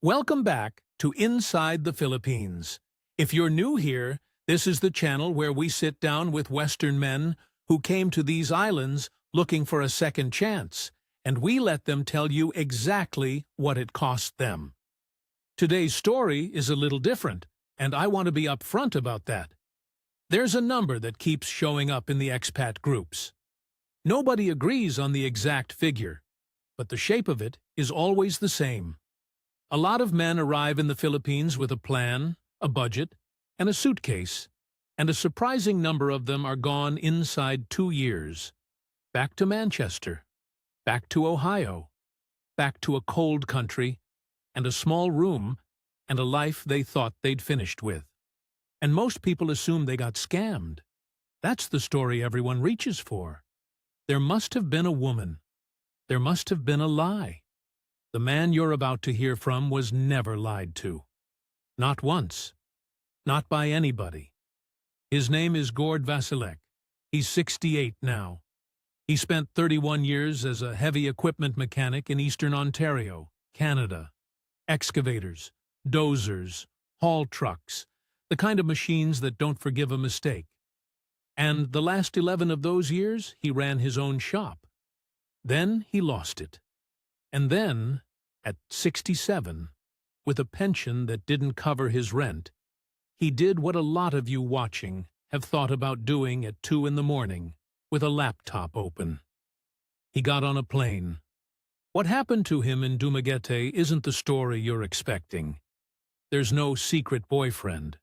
Welcome back to Inside the Philippines. If you're new here, this is the channel where we sit down with Western men who came to these islands looking for a second chance, and we let them tell you exactly what it cost them. Today's story is a little different, and I want to be upfront about that. There's a number that keeps showing up in the expat groups. Nobody agrees on the exact figure, but the shape of it is always the same. A lot of men arrive in the Philippines with a plan, a budget, and a suitcase, and a surprising number of them are gone inside 2 years. Back to Manchester, back to Ohio, back to a cold country, and a small room, and a life they thought they'd finished with. And most people assume they got scammed. That's the story everyone reaches for. There must have been a woman. There must have been a lie. The man you're about to hear from was never lied to. Not once. Not by anybody. His name is Gord Vasilek. He's 68 now. He spent 31 years as a heavy equipment mechanic in Eastern Ontario, Canada. Excavators, dozers, haul trucks, the kind of machines that don't forgive a mistake. And the last 11 of those years, he ran his own shop. Then he lost it. And then, at 67, with a pension that didn't cover his rent, he did what a lot of you watching have thought about doing at 2 in the morning with a laptop open. He got on a plane. What happened to him in Dumaguete isn't the story you're expecting. There's no secret boyfriend.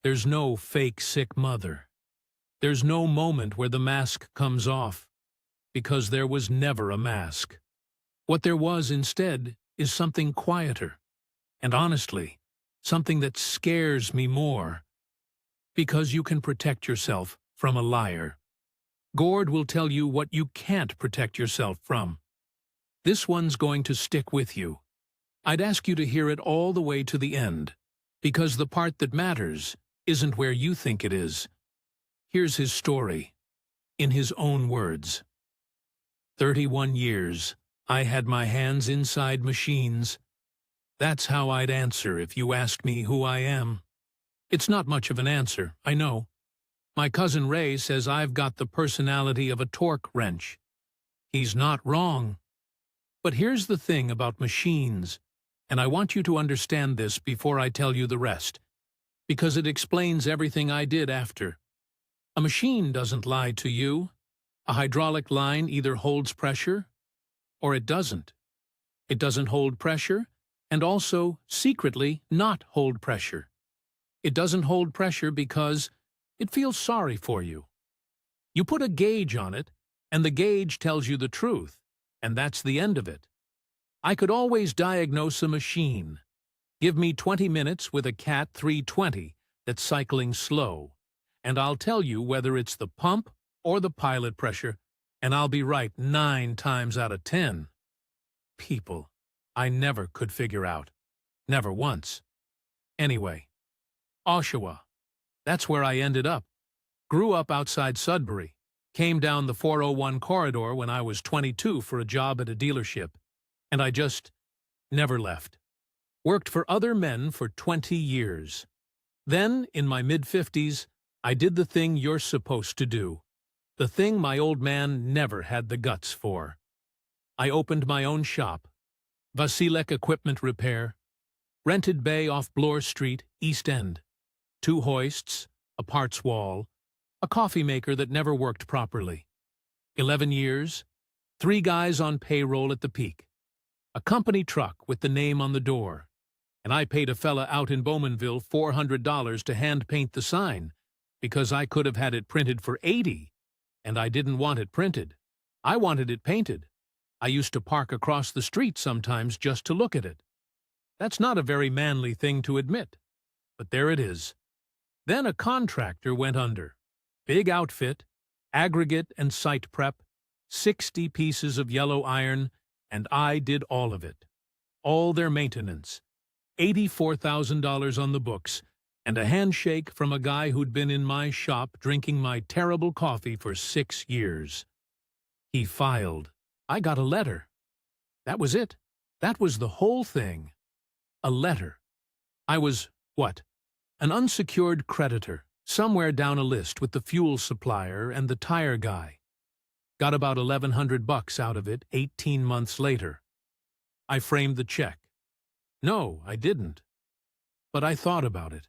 There's no fake sick mother. There's no moment where the mask comes off, because there was never a mask. What there was instead is something quieter, and honestly, something that scares me more. Because you can protect yourself from a liar. Gord will tell you what you can't protect yourself from. This one's going to stick with you. I'd ask you to hear it all the way to the end, because the part that matters isn't where you think it is. Here's his story, in his own words. 31 years. I had my hands inside machines. That's how I'd answer if you asked me who I am. It's not much of an answer, I know. My cousin Ray says I've got the personality of a torque wrench. He's not wrong. But here's the thing about machines, and I want you to understand this before I tell you the rest, because it explains everything I did after. A machine doesn't lie to you. A hydraulic line either holds pressure or it doesn't. It doesn't hold pressure, and also, secretly, not hold pressure. It doesn't hold pressure because it feels sorry for you. You put a gauge on it, and the gauge tells you the truth, and that's the end of it. I could always diagnose a machine. Give me 20 minutes with a Cat 320 that's cycling slow, and I'll tell you whether it's the pump or the pilot pressure, and I'll be right 9 times out of 10. People, I never could figure out. Never once. Anyway, Oshawa. That's where I ended up. Grew up outside Sudbury. Came down the 401 corridor when I was 22 for a job at a dealership. And I just never left. Worked for other men for 20 years. Then, in my mid-50s, I did the thing you're supposed to do. The thing my old man never had the guts for. I opened my own shop, Vasilek Equipment Repair, rented bay off Bloor Street, East End. 2 hoists, a parts wall, a coffee maker that never worked properly. 11 years, 3 guys on payroll at the peak. A company truck with the name on the door. And I paid a fella out in Bowmanville $400 to hand paint the sign, because I could have had it printed for $80. And I didn't want it printed. I wanted it painted. I used to park across the street sometimes just to look at it. That's not a very manly thing to admit, but there it is. Then a contractor went under. Big outfit, aggregate and site prep, 60 pieces of yellow iron, and I did all of it. All their maintenance. $84,000 on the books, and a handshake from a guy who'd been in my shop drinking my terrible coffee for 6 years. He filed. I got a letter. That was it. That was the whole thing. A letter. I was, what? An unsecured creditor, somewhere down a list with the fuel supplier and the tire guy. Got about $1,100 out of it 18 months later. I framed the check. No, I didn't. But I thought about it.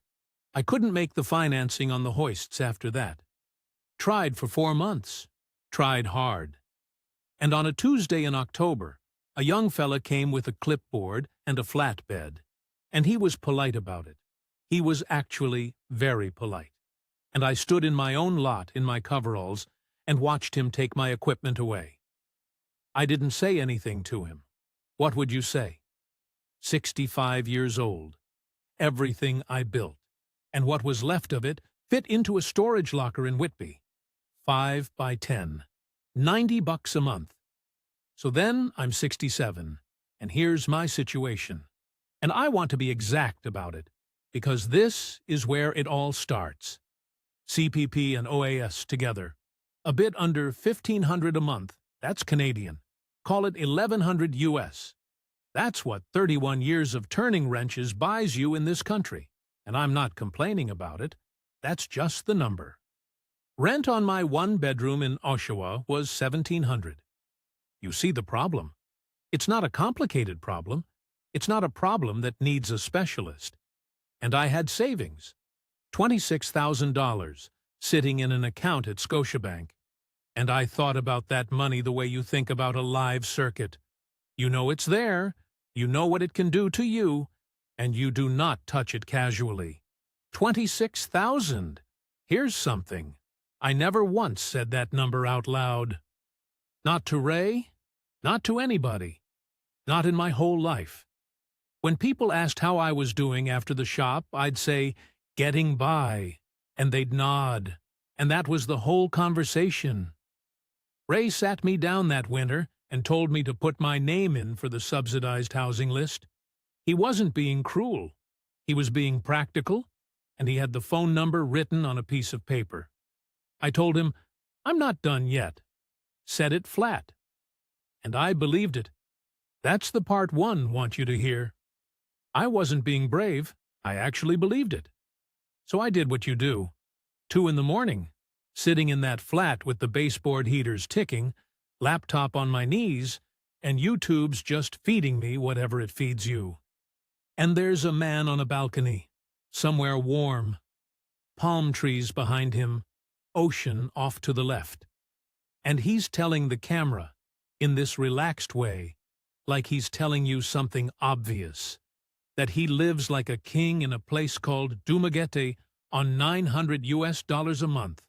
I couldn't make the financing on the hoists after that. Tried for 4 months. Tried hard. And on a Tuesday in October, a young fella came with a clipboard and a flatbed, and he was polite about it. He was actually very polite. And I stood in my own lot in my coveralls and watched him take my equipment away. I didn't say anything to him. What would you say? 65 years old. Everything I built, and what was left of it, fit into a storage locker in Whitby. 5 by 10. $90 a month. So then I'm 67, and here's my situation. And I want to be exact about it, because this is where it all starts. CPP and OAS together. A bit under $1,500 a month, that's Canadian. Call it $1,100 US. That's what 31 years of turning wrenches buys you in this country. And I'm not complaining about it. That's just the number. Rent on my one-bedroom in Oshawa was $1,700. You see the problem. It's not a complicated problem. It's not a problem that needs a specialist. And I had savings. $26,000 sitting in an account at Scotiabank. And I thought about that money the way you think about a live circuit. You know it's there, you know what it can do to you, and you do not touch it casually. 26,000. Here's something. I never once said that number out loud. Not to Ray, not to anybody, not in my whole life. When people asked how I was doing after the shop, I'd say, getting by, and they'd nod, and that was the whole conversation. Ray sat me down that winter and told me to put my name in for the subsidized housing list. He wasn't being cruel. He was being practical, and he had the phone number written on a piece of paper. I told him, I'm not done yet. Said it flat. And I believed it. That's the part one want you to hear. I wasn't being brave. I actually believed it. So I did what you do. 2 in the morning, sitting in that flat with the baseboard heaters ticking, laptop on my knees, and YouTube's just feeding me whatever it feeds you. And there's a man on a balcony, somewhere warm. Palm trees behind him, ocean off to the left. And he's telling the camera, in this relaxed way, like he's telling you something obvious, that he lives like a king in a place called Dumaguete on $900 US a month.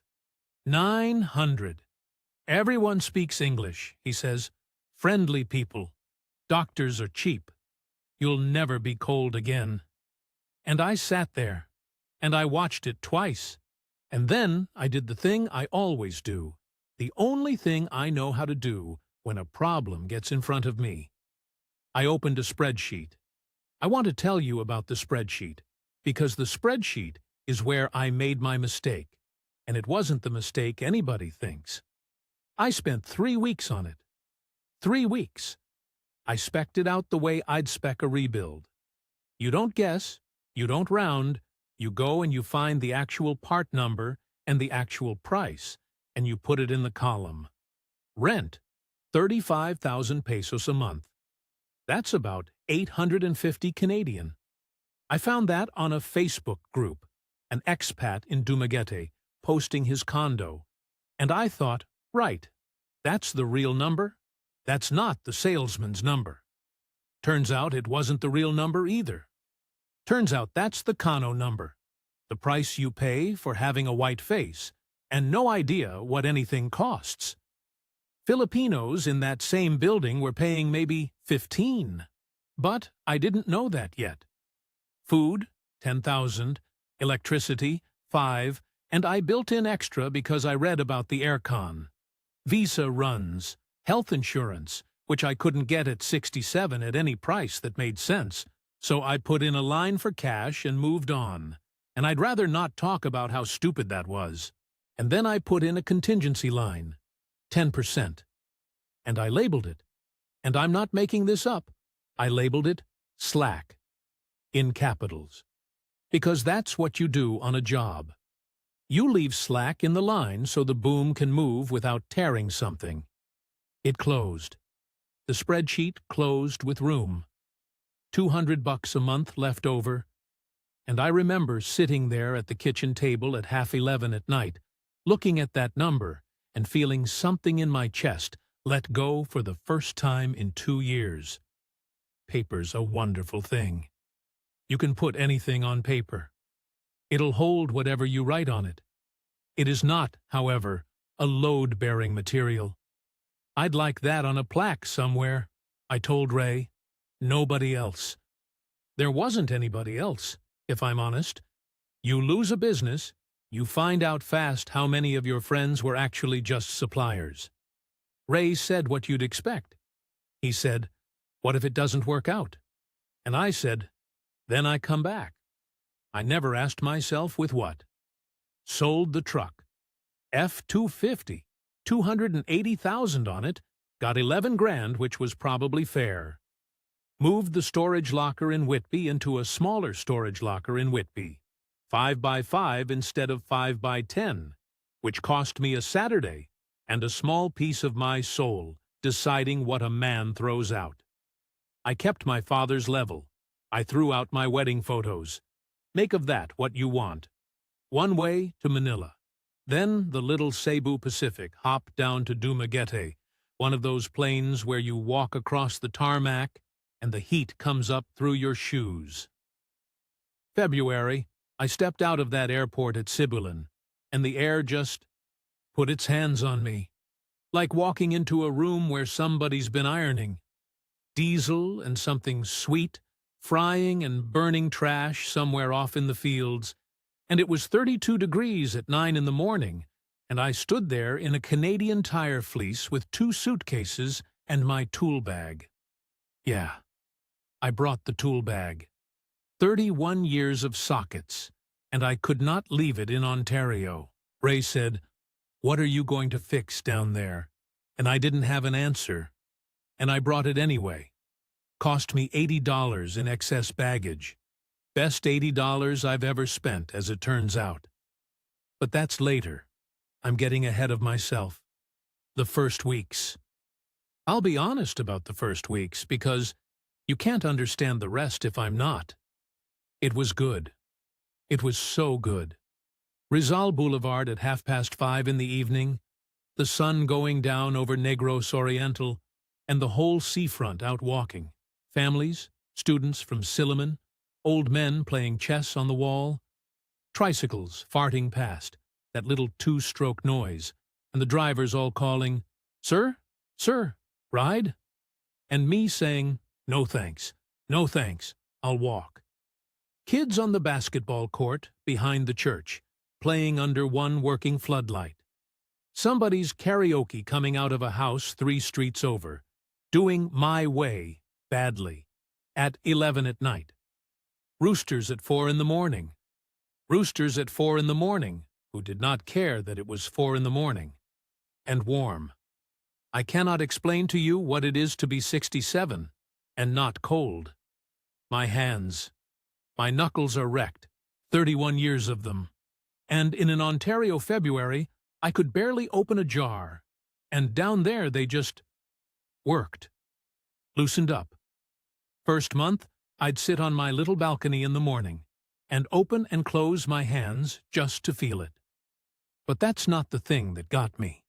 900. Everyone speaks English, he says. Friendly people. Doctors are cheap. You'll never be cold again. And I sat there, and I watched it twice. And then I did the thing I always do, the only thing I know how to do when a problem gets in front of me. I opened a spreadsheet. I want to tell you about the spreadsheet, because the spreadsheet is where I made my mistake, and it wasn't the mistake anybody thinks. I spent 3 weeks on it. 3 weeks. I spec'd it out the way I'd spec a rebuild. You don't guess, you don't round, you go and you find the actual part number and the actual price, and you put it in the column. Rent, 35,000 pesos a month. That's about 850 Canadian. I found that on a Facebook group, an expat in Dumaguete posting his condo, and I thought, right, that's the real number. That's not the salesman's number. Turns out it wasn't the real number either. Turns out that's the Kano number, the price you pay for having a white face and no idea what anything costs. Filipinos in that same building were paying maybe 15, but I didn't know that yet. Food, 10,000, electricity, 5, and I built in extra because I read about the aircon. Visa runs, health insurance, which I couldn't get at 67 at any price that made sense, so I put in a line for cash and moved on. And I'd rather not talk about how stupid that was. And then I put in a contingency line, 10%. And I labeled it. And I'm not making this up. I labeled it Slack. in capitals. Because that's what you do on a job. You leave slack in the line so the boom can move without tearing something. It closed. The spreadsheet closed with room. $200 a month left over. And I remember sitting there at the kitchen table at 11:30 at night, looking at that number and feeling something in my chest let go for the first time in 2 years. Paper's a wonderful thing. You can put anything on paper. It'll hold whatever you write on it. It is not, however, a load-bearing material. I'd like that on a plaque somewhere, I told Ray. Nobody else. There wasn't anybody else, if I'm honest. You lose a business, you find out fast how many of your friends were actually just suppliers. Ray said what you'd expect. He said, "What if it doesn't work out?" And I said, "Then I come back." I never asked myself with what. Sold the truck. F-250, 280,000 on it, got 11 grand, which was probably fair. Moved the storage locker in Whitby into a smaller storage locker in Whitby, 5 by 5 instead of 5 by 10, which cost me a Saturday and a small piece of my soul deciding what a man throws out. I kept my father's level. I threw out my wedding photos. Make of that what you want. One way to Manila. Then the little Cebu Pacific hopped down to Dumaguete, one of those planes where you walk across the tarmac and the heat comes up through your shoes. February, I stepped out of that airport at Sibulan, and the air just put its hands on me, like walking into a room where somebody's been ironing. Diesel and something sweet, frying and burning trash somewhere off in the fields, and it was 32 degrees at 9 in the morning, and I stood there in a Canadian Tire fleece with 2 suitcases and my tool bag. Yeah, I brought the tool bag. 31 years of sockets, and I could not leave it in Ontario. Ray said, "What are you going to fix down there?" And I didn't have an answer, and I brought it anyway. Cost me $80 in excess baggage. Best $80 I've ever spent, as it turns out. But that's later. I'm getting ahead of myself. The first weeks. I'll be honest about the first weeks, because you can't understand the rest if I'm not. It was good. It was so good. Rizal Boulevard at 5:30 in the evening, the sun going down over Negros Oriental, and the whole seafront out walking. Families, students from Silliman, old men playing chess on the wall, tricycles farting past, that little 2-stroke noise, and the drivers all calling, "Sir? Sir? Ride?" And me saying, "No thanks, no thanks, I'll walk." Kids on the basketball court behind the church, playing under one working floodlight. Somebody's karaoke coming out of a house 3 streets over, doing My Way badly, at 11 at night. Roosters at 4 in the morning. Roosters at 4 in the morning, who did not care that it was 4 in the morning. And warm. I cannot explain to you what it is to be 67, and not cold. My hands. My knuckles are wrecked, 31 years of them. And in an Ontario February, I could barely open a jar. And down there they just worked. Loosened up. First month, I'd sit on my little balcony in the morning and open and close my hands just to feel it. But that's not the thing that got me.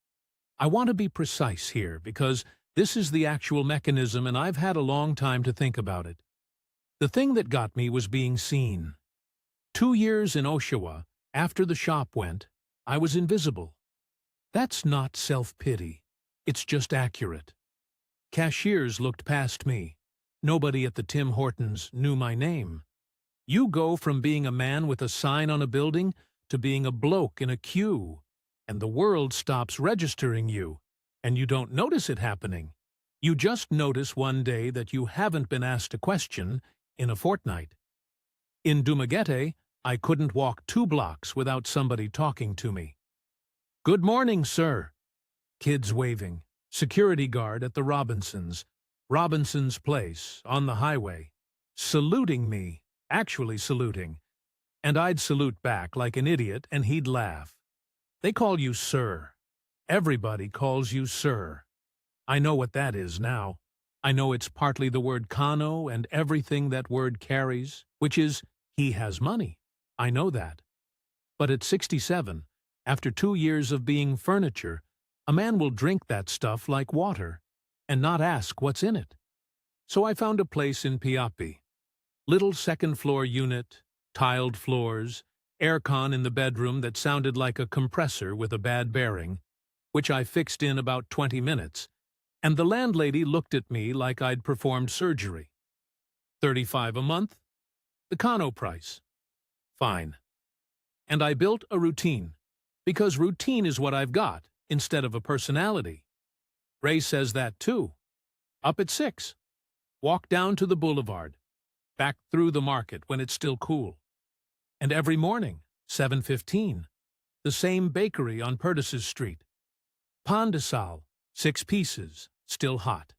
I want to be precise here because this is the actual mechanism and I've had a long time to think about it. The thing that got me was being seen. 2 years in Oshawa, after the shop went, I was invisible. That's not self-pity. It's just accurate. Cashiers looked past me. Nobody at the Tim Hortons knew my name. You go from being a man with a sign on a building to being a bloke in a queue, and the world stops registering you, and you don't notice it happening. You just notice one day that you haven't been asked a question in a fortnight. In Dumaguete, I couldn't walk 2 blocks without somebody talking to me. "Good morning, sir." Kids waving. Security guard at the Robinson's Place, on the highway, saluting me actually saluting. And I'd salute back like an idiot and he'd laugh. They call you sir. Everybody calls you sir. I know what that is now. I know it's partly the word kano and everything that word carries, which is, he has money. I know that. But at 67, after 2 years of being furniture, a man will drink that stuff like water and not ask what's in it. So I found a place in Piapi. Little second-floor unit, tiled floors, aircon in the bedroom that sounded like a compressor with a bad bearing, which I fixed in about 20 minutes, and the landlady looked at me like I'd performed surgery. $35 a month? The Kano price. Fine. And I built a routine, because routine is what I've got, instead of a personality. Ray says that too. Up at 6. Walk down to the boulevard. Back through the market when it's still cool. And every morning, 7:15. The same bakery on Purtis's Street. Pan de sal, 6 pieces, still hot,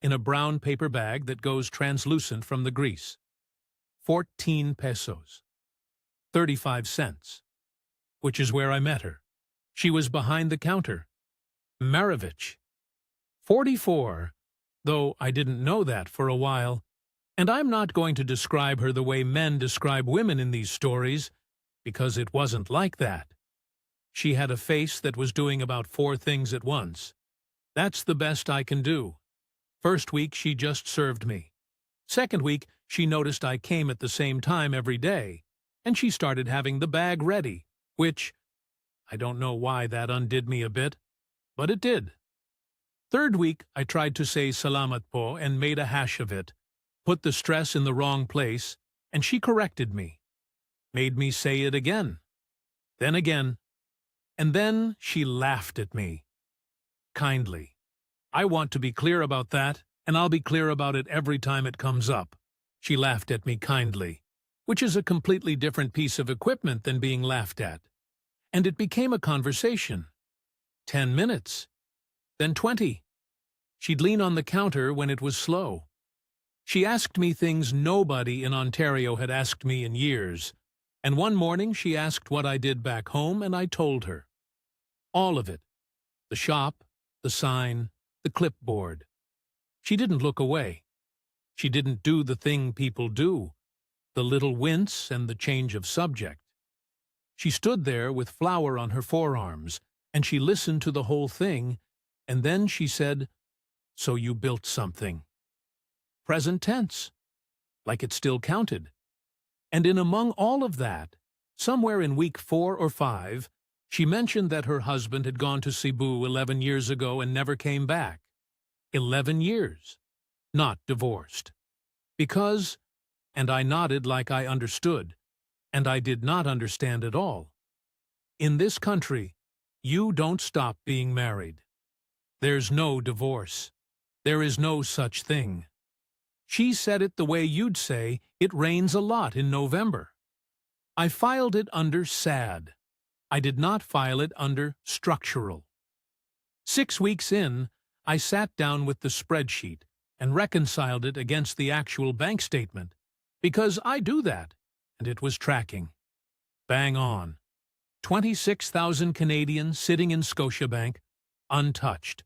in a brown paper bag that goes translucent from the grease. 14 pesos. 35 cents. Which is where I met her. She was behind the counter. Maravich. 44, though I didn't know that for a while. And I'm not going to describe her the way men describe women in these stories, because it wasn't like that. She had a face that was doing about 4 things at once. That's the best I can do. First week, she just served me. Second week, she noticed I came at the same time every day, and she started having the bag ready, which, I don't know why that undid me a bit, but it did. Third week, I tried to say salamat po and made a hash of it, put the stress in the wrong place, and she corrected me. Made me say it again. Then again. And then she laughed at me. Kindly. I want to be clear about that, and I'll be clear about it every time it comes up. She laughed at me kindly, which is a completely different piece of equipment than being laughed at. And it became a conversation. 10 minutes. Then 20. She'd lean on the counter when it was slow. She asked me things nobody in Ontario had asked me in years, and one morning she asked what I did back home, and I told her. All of it. The shop, the sign, the clipboard. She didn't look away. She didn't do the thing people do, the little wince and the change of subject. She stood there with flour on her forearms, and she listened to the whole thing, and then she said, "So you built something." Present tense, like it still counted. And in among all of that, somewhere in week 4 or 5, she mentioned that her husband had gone to Cebu 11 years ago and never came back. 11 years. Not divorced. Because, and I nodded like I understood, and I did not understand at all. In this country, you don't stop being married. There's no divorce. There is no such thing. She said it the way you'd say it rains a lot in November. I filed it under sad. I did not file it under structural. 6 weeks in, I sat down with the spreadsheet and reconciled it against the actual bank statement, because I do that, and it was tracking. Bang on. 26,000 Canadian sitting in Scotiabank, untouched.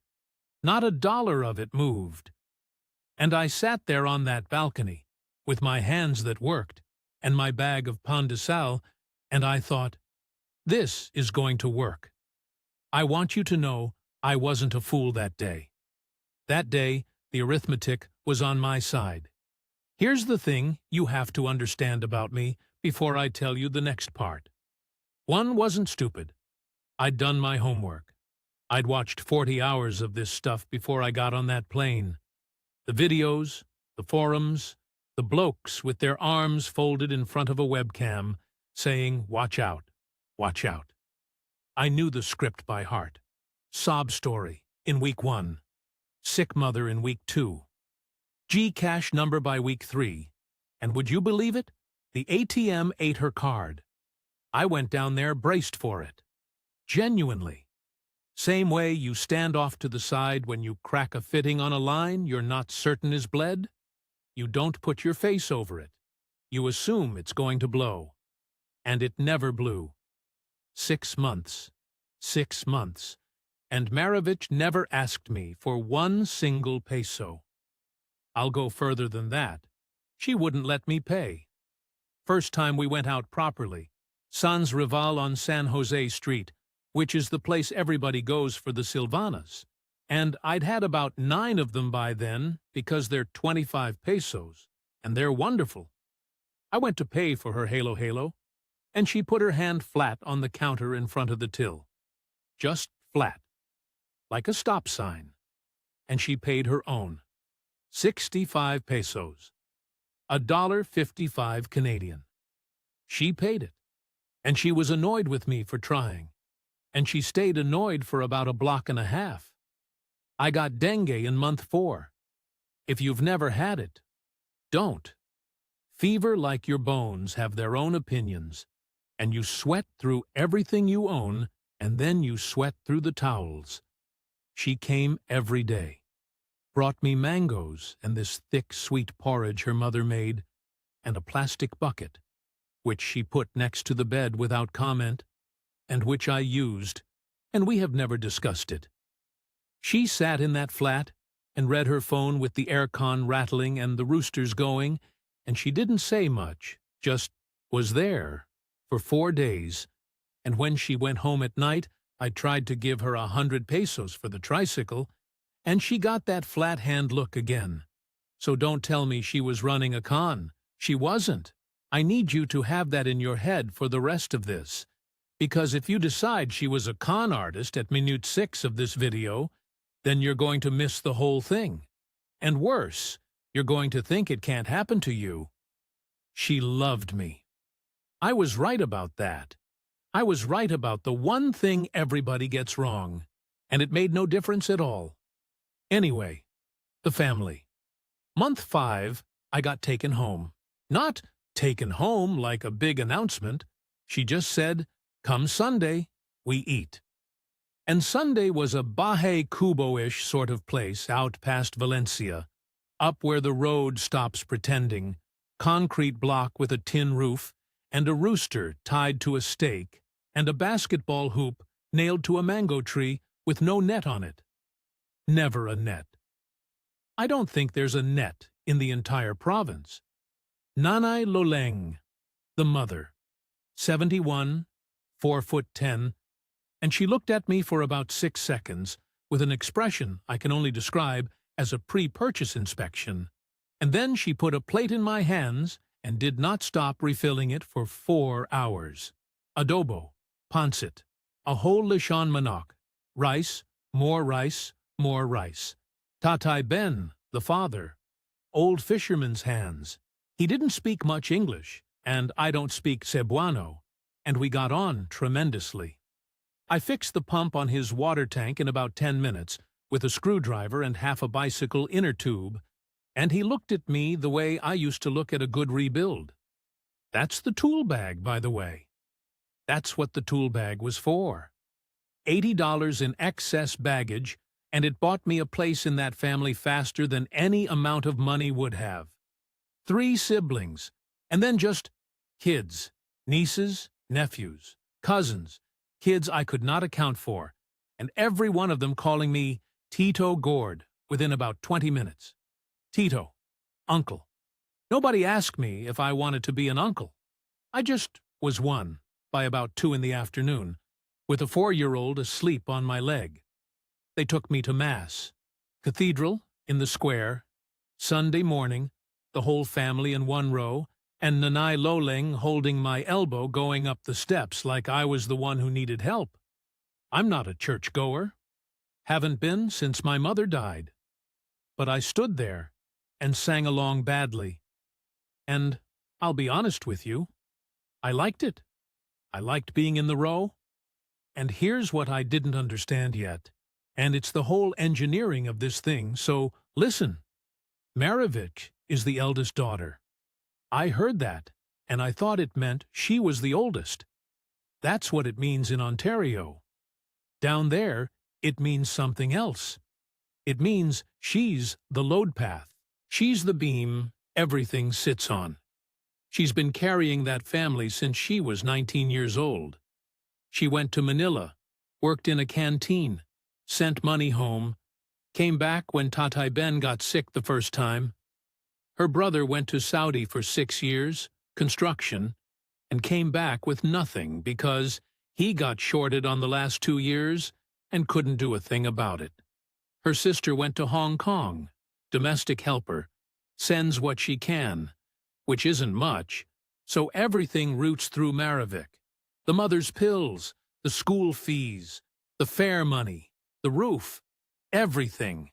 Not a dollar of it moved. And I sat there on that balcony, with my hands that worked, and my bag of pan de sal, and I thought, this is going to work. I want you to know I wasn't a fool that day. That day, the arithmetic was on my side. Here's the thing you have to understand about me before I tell you the next part. 1 wasn't stupid. I'd done my homework. I'd watched 40 hours of this stuff before I got on that plane. The videos, the forums, the blokes with their arms folded in front of a webcam, saying, "Watch out, watch out." I knew the script by heart. Sob story in week 1. Sick mother in week 2. Gcash number by week 3. And would you believe it? The ATM ate her card. I went down there braced for it. Genuinely. Same way you stand off to the side when you crack a fitting on a line you're not certain is bled. You don't put your face over it. you assume it's going to blow. And it never blew. 6 months. 6 months. And Maravich never asked me for 1 single peso. I'll go further than that. She wouldn't let me pay. First time we went out properly, Sans Rival on San Jose Street, which is the place everybody goes for the Silvanas. And I'd had about 9 of them by then because they're 25 pesos, and they're wonderful. I went to pay for her halo, and she put her hand flat on the counter in front of the till. Just flat. Like a stop sign. And she paid her own. 65 pesos. $1.55 Canadian. She paid it. And she was annoyed with me for trying. And she stayed annoyed for about a block and a half. I got dengue in month 4. If you've never had it, don't. Fever like your bones have their own opinions, and you sweat through everything you own, and then you sweat through the towels. She came every day, brought me mangoes and this thick, sweet porridge her mother made, and a plastic bucket, which she put next to the bed without comment, and which I used, and we have never discussed it. She sat in that flat and read her phone with the aircon rattling and the roosters going, and she didn't say much, just was there for 4 days, and when she went home at night, I tried to give her 100 pesos for the tricycle, and she got that flat-hand look again. So don't tell me she was running a con. She wasn't. I need you to have that in your head for the rest of this, because if you decide she was a con artist at minute 6 of this video, then you're going to miss the whole thing. And worse, you're going to think it can't happen to you. She loved me. I was right about that. I was right about the one thing everybody gets wrong, and it made no difference at all. Anyway, the family. Month 5, I got taken home. Not taken home like a big announcement. She just said, "Come Sunday, we eat." And Sunday was a Baje Cubo-ish sort of place out past Valencia, up where the road stops pretending, concrete block with a tin roof, and a rooster tied to a stake, and a basketball hoop nailed to a mango tree with no net on it. Never a net. I don't think there's a net in the entire province. Nanay Loleng, the mother, 71, 4'10", and she looked at me for about 6 seconds with an expression I can only describe as a pre-purchase inspection, and then she put a plate in my hands and did not stop refilling it for 4 hours. Adobo, pancit, a whole lechon manok, rice, more rice, more rice. Tatay Ben, the father, old fisherman's hands. He didn't speak much English, and I don't speak Cebuano, and we got on tremendously. I fixed the pump on his water tank in about 10 minutes with a screwdriver and half a bicycle inner tube, and he looked at me the way I used to look at a good rebuild. That's the tool bag, by the way. That's what the tool bag was for. $80 in excess baggage, and it bought me a place in that family faster than any amount of money would have. 3 siblings, and then just kids, nieces, nephews, cousins, kids I could not account for, and every one of them calling me Tito Gord within about 20 minutes. Tito, uncle. Nobody asked me if I wanted to be an uncle. I just was one by about 2 in the afternoon, with a 4-year-old asleep on my leg. They took me to Mass. Cathedral, in the square, Sunday morning, the whole family in 1 row, and Nanay Loleng holding my elbow going up the steps like I was the one who needed help. I'm not a church-goer. Haven't been since my mother died. But I stood there and sang along badly. And I'll be honest with you, I liked it. I liked being in the row. And here's what I didn't understand yet, and it's the whole engineering of this thing, so listen. Maravich is the eldest daughter. I heard that, and I thought it meant she was the oldest. That's what it means in Ontario. Down there, it means something else. It means she's the load path. She's the beam everything sits on. She's been carrying that family since she was 19 years old. She went to Manila, worked in a canteen, sent money home, came back when Tatay Ben got sick the first time. Her brother went to Saudi for 6 years, construction, and came back with nothing because he got shorted on the last 2 years and couldn't do a thing about it. Her sister went to Hong Kong, domestic helper, sends what she can, which isn't much, so everything routes through Maravik. The mother's pills, the school fees, the fare money, the roof, everything.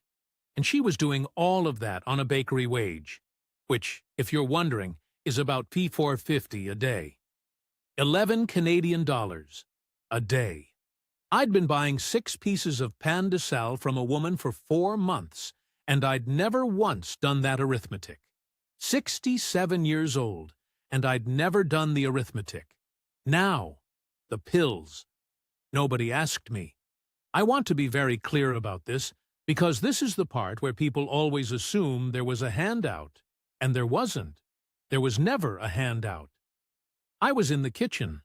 And she was doing all of that on a bakery wage, which, if you're wondering, is about $4.50 a day. 11 Canadian dollars a day. I'd been buying 6 pieces of pain de sal from a woman for 4 months, and I'd never once done that arithmetic. 67 years old, and I'd never done the arithmetic. Now, the pills. Nobody asked me. I want to be very clear about this, because this is the part where people always assume there was a handout, and there wasn't. There was never a handout. I was in the kitchen,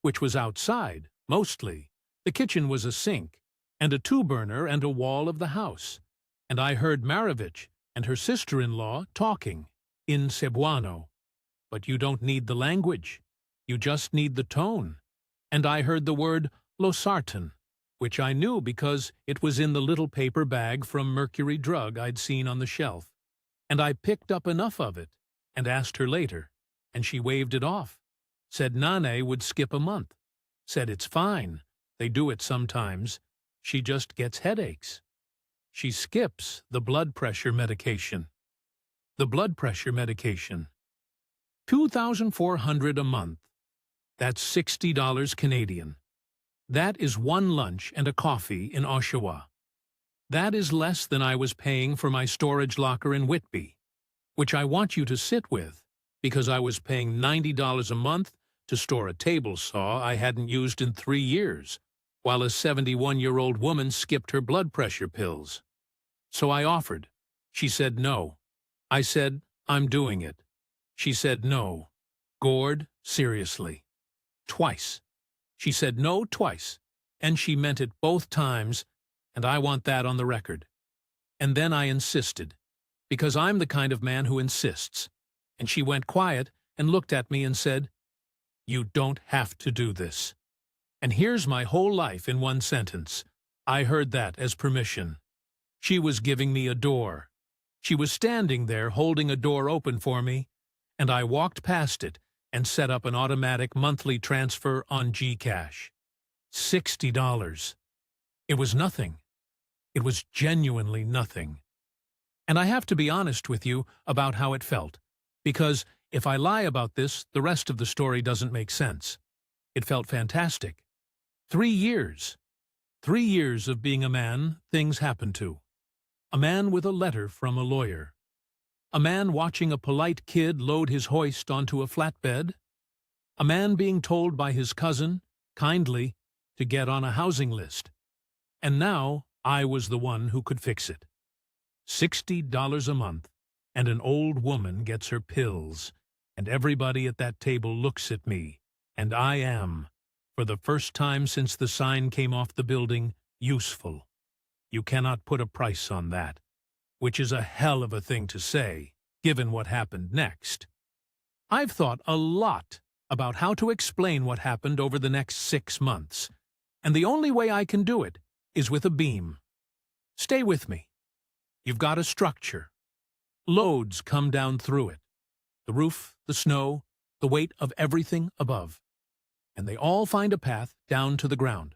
which was outside, mostly. The kitchen was a sink, and a 2-burner and a wall of the house, and I heard Maravich and her sister-in-law talking, in Cebuano. But you don't need the language, you just need the tone. And I heard the word losartan, which I knew because it was in the little paper bag from Mercury Drug I'd seen on the shelf. And I picked up enough of it, and asked her later, and she waved it off. Said Nane would skip a month. Said it's fine. They do it sometimes. She just gets headaches. She skips the blood pressure medication. The blood pressure medication. $2,400 a month. That's $60 Canadian. That is 1 lunch and a coffee in Oshawa. That is less than I was paying for my storage locker in Whitby, which I want you to sit with, because I was paying $90 a month to store a table saw I hadn't used in 3 years, while a 71-year-old woman skipped her blood pressure pills. So I offered. She said no. I said, I'm doing it. She said no. Gord, seriously. Twice. She said no twice, and she meant it both times, and I want that on the record. And then I insisted, because I'm the kind of man who insists. And she went quiet and looked at me and said, You don't have to do this. And here's my whole life in 1 sentence. I heard that as permission. She was giving me a door. She was standing there holding a door open for me, and I walked past it and set up an automatic monthly transfer on GCash. $60. It was nothing. It was genuinely nothing. And I have to be honest with you about how it felt, because if I lie about this, the rest of the story doesn't make sense. It felt fantastic. 3 years. 3 years of being a man things happen to. A man with a letter from a lawyer. A man watching a polite kid load his hoist onto a flatbed. A man being told by his cousin, kindly, to get on a housing list. And now I was the one who could fix it. $60 a month, and an old woman gets her pills, and everybody at that table looks at me, and I am, for the first time since the sign came off the building, useful. You cannot put a price on that, which is a hell of a thing to say, given what happened next. I've thought a lot about how to explain what happened over the next 6 months, and the only way I can do it is with a beam. Stay with me. You've got a structure. Loads come down through it. The roof, the snow, the weight of everything above. And they all find a path down to the ground.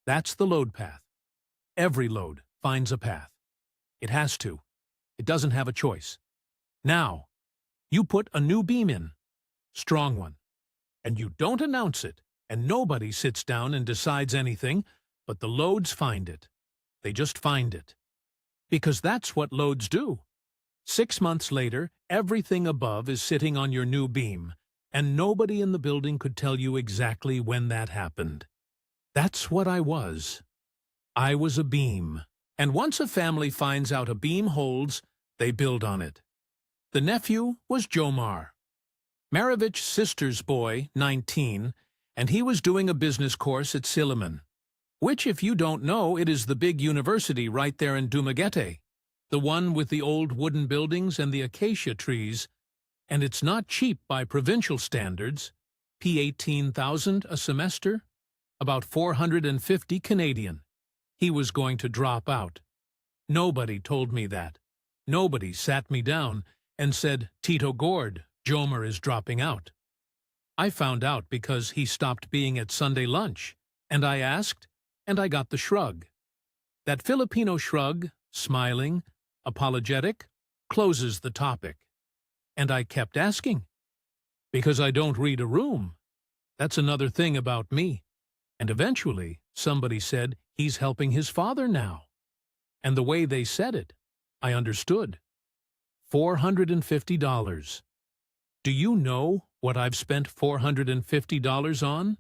That's the load path. Every load finds a path. It has to. It doesn't have a choice. Now, you put a new beam in, strong one, and you don't announce it, and nobody sits down and decides anything, but the loads find it. They just find it. Because that's what loads do. 6 months later, everything above is sitting on your new beam, and nobody in the building could tell you exactly when that happened. That's what I was. I was a beam, and once a family finds out a beam holds, they build on it. The nephew was Jomar. Marovich's sister's boy, 19, and he was doing a business course at Silliman, which, if you don't know, it is the big university right there in Dumaguete, the one with the old wooden buildings and the acacia trees, and it's not cheap by provincial standards. P18,000 a semester, about 450 Canadian. He was going to drop out. Nobody told me that. Nobody sat me down and said, Tito Gord, Jomar is dropping out. I found out because he stopped being at Sunday lunch, and I asked, and I got the shrug. That Filipino shrug, smiling, apologetic, closes the topic. And I kept asking. Because I don't read a room. That's another thing about me. And eventually, somebody said he's helping his father now. And the way they said it, I understood. $450. Do you know what I've spent $450 on?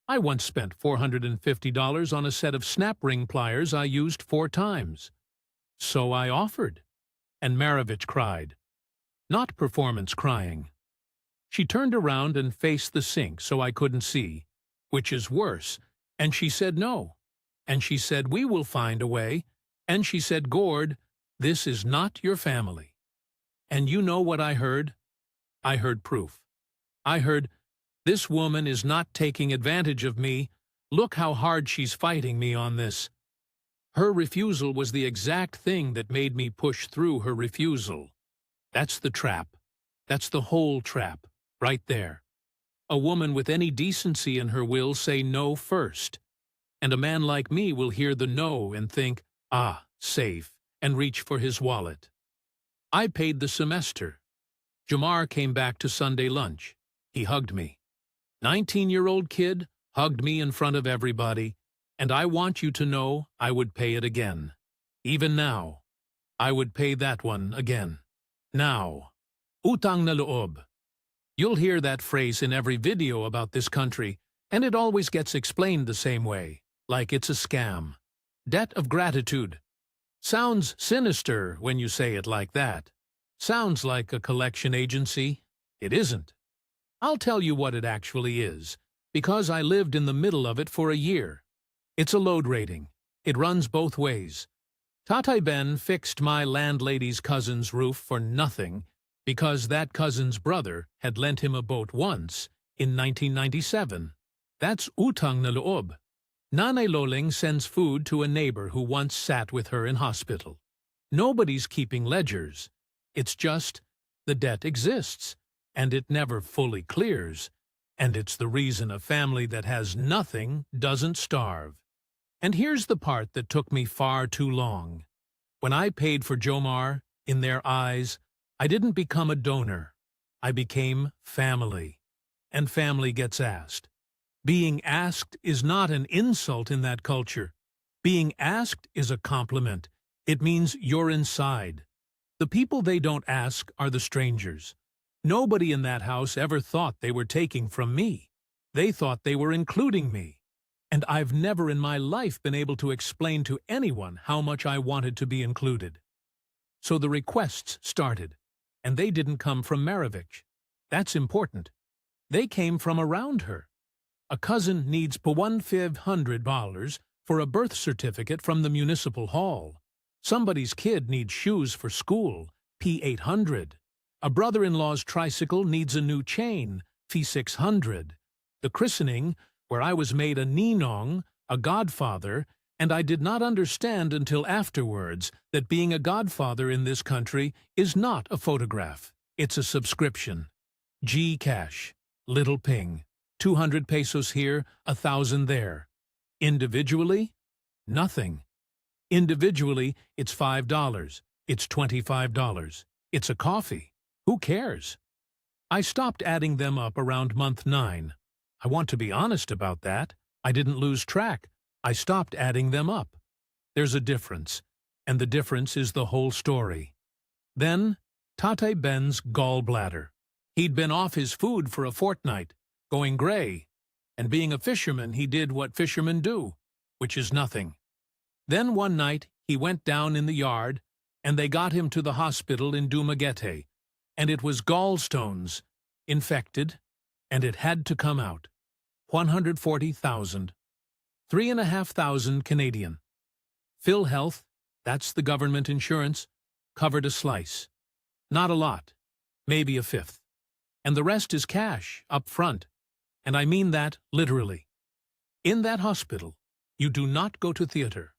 I once spent $450 on a set of snap ring pliers I used 4 times. So I offered. And Marovich cried. Not performance crying. She turned around and faced the sink so I couldn't see, which is worse, and she said no. And she said, we will find a way. And she said, Gord, this is not your family. And you know what I heard? I heard proof. I heard, this woman is not taking advantage of me. Look how hard she's fighting me on this. Her refusal was the exact thing that made me push through her refusal. That's the trap. That's the whole trap, right there. A woman with any decency in her will say no first. And a man like me will hear the no and think, ah, safe, and reach for his wallet. I paid the semester. Jomar came back to Sunday lunch. He hugged me. 19-year-old kid hugged me in front of everybody, and I want you to know I would pay it again. Even now, I would pay that one again. Now, utang na loob. You'll hear that phrase in every video about this country, and it always gets explained the same way, like it's a scam. Debt of gratitude. Sounds sinister when you say it like that. Sounds like a collection agency. It isn't. I'll tell you what it actually is, because I lived in the middle of it for a year. It's a load rating. It runs both ways. Tatay Ben fixed my landlady's cousin's roof for nothing because that cousin's brother had lent him a boat once in 1997. That's utang na loob. Nanay Loling sends food to a neighbor who once sat with her in hospital. Nobody's keeping ledgers. It's just the debt exists, and it never fully clears, and it's the reason a family that has nothing doesn't starve. And here's the part that took me far too long. When I paid for Jomar, in their eyes, I didn't become a donor. I became family. And family gets asked. Being asked is not an insult in that culture. Being asked is a compliment. It means you're inside. The people they don't ask are the strangers. Nobody in that house ever thought they were taking from me. They thought they were including me. And I've never in my life been able to explain to anyone how much I wanted to be included. So the requests started, and they didn't come from Marovich. That's important. They came from around her. A cousin needs $1,500 for a birth certificate from the municipal hall. Somebody's kid needs shoes for school, P800. A brother-in-law's tricycle needs a new chain, P600. The christening, where I was made a ninong, a godfather, and I did not understand until afterwards that being a godfather in this country is not a photograph. It's a subscription. Gcash, little ping, 200 pesos here, 1,000 there. Individually, nothing. Individually, it's $5, it's $25, it's a coffee. Who cares? I stopped adding them up around month 9. I want to be honest about that. I didn't lose track. I stopped adding them up. There's a difference, and the difference is the whole story. Then, Tatay Ben's gallbladder. He'd been off his food for a fortnight, going gray, and being a fisherman he did what fishermen do, which is nothing. Then one night he went down in the yard, and they got him to the hospital in Dumaguete, and it was gallstones. infected, and it had to come out. 140,000. 3,500 Canadian. PhilHealth, that's the government insurance, covered a slice. Not a lot, maybe a fifth. And the rest is cash, up front. And I mean that literally. In that hospital, you do not go to theater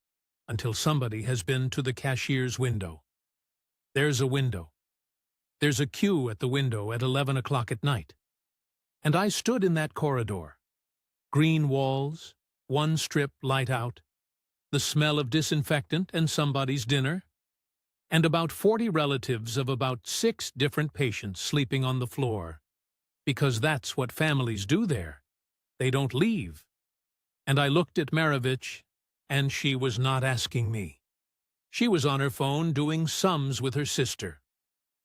until somebody has been to the cashier's window. There's a window. There's a queue at the window at 11 o'clock at night. And I stood in that corridor. Green walls, one strip light out, the smell of disinfectant and somebody's dinner, and about 40 relatives of about 6 different patients sleeping on the floor. Because that's what families do there. They don't leave. And I looked at Maravich, and she was not asking me. She was on her phone doing sums with her sister,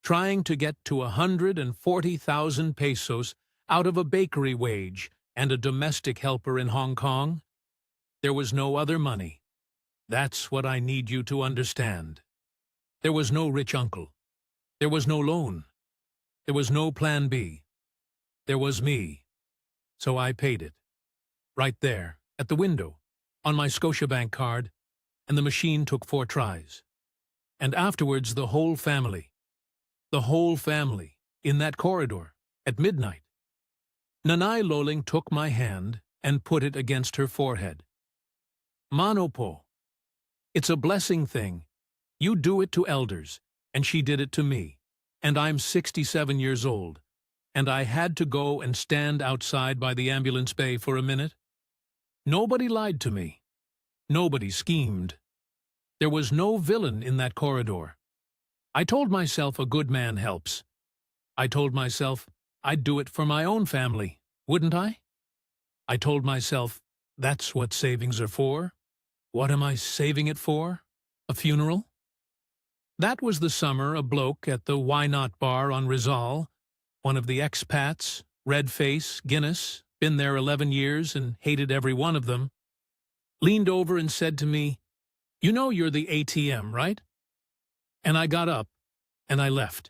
trying to get to 140,000 pesos out of a bakery wage and a domestic helper in Hong Kong. There was no other money. That's what I need you to understand. There was no rich uncle. There was no loan. There was no plan B. There was me. So I paid it. Right there, at the window, on my Scotiabank card, and the machine took 4 tries. And afterwards the whole family, in that corridor, at midnight. Nanay Loling took my hand and put it against her forehead. Mano po. It's a blessing thing. You do it to elders, and she did it to me. And I'm 67 years old, and I had to go and stand outside by the ambulance bay for a minute. Nobody lied to me. Nobody schemed. There was no villain in that corridor. I told myself a good man helps. I told myself I'd do it for my own family, wouldn't I? I told myself, that's what savings are for. What am I saving it for? A funeral? That was the summer a bloke at the Why Not bar on Rizal, one of the expats, red face, Guinness, been there 11 years and hated every one of them, leaned over and said to me, "You know you're the ATM, right?" And I got up, and I left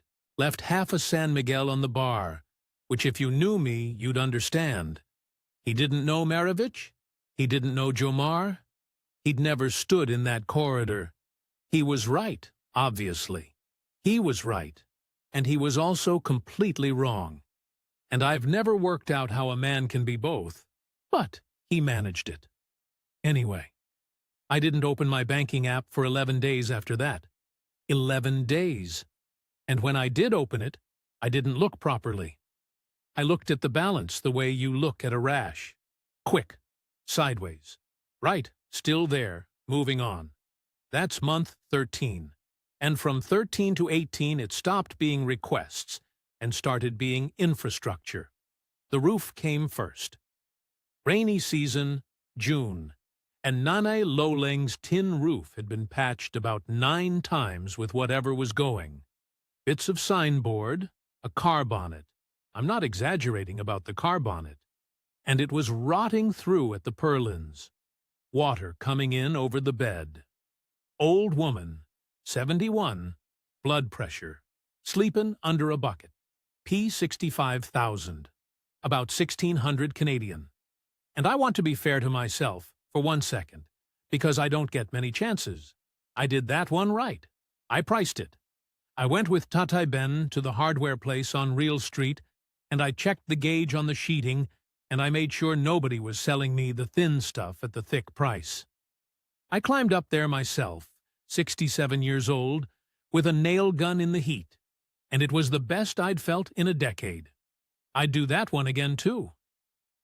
half a San Miguel on the bar, which if you knew me, you'd understand. He didn't know Maravich. He didn't know Jomar. He'd never stood in that corridor. He was right, obviously. He was right, and he was also completely wrong. And I've never worked out how a man can be both, but he managed it. Anyway, I didn't open my banking app for 11 days after that. 11 days. And when I did open it, I didn't look properly. I looked at the balance the way you look at a rash. Quick, sideways. Right, still there, moving on. That's month 13. And from 13 to 18 it stopped being requests and started being infrastructure. The roof came first. Rainy season, June. And Nanay Loling's tin roof had been patched about 9 times with whatever was going. Bits of signboard, a car bonnet. I'm not exaggerating about the car bonnet. And it was rotting through at the purlins. Water coming in over the bed. Old woman, 71, blood pressure, sleepin' under a bucket. P65,000, about 1,600 Canadian. And I want to be fair to myself for 1 second, because I don't get many chances. I did that one right. I priced it. I went with Tatay Ben to the hardware place on Real Street, and I checked the gauge on the sheeting, and I made sure nobody was selling me the thin stuff at the thick price. I climbed up there myself, 67 years old, with a nail gun in the heat, and it was the best I'd felt in a decade. I'd do that one again, too.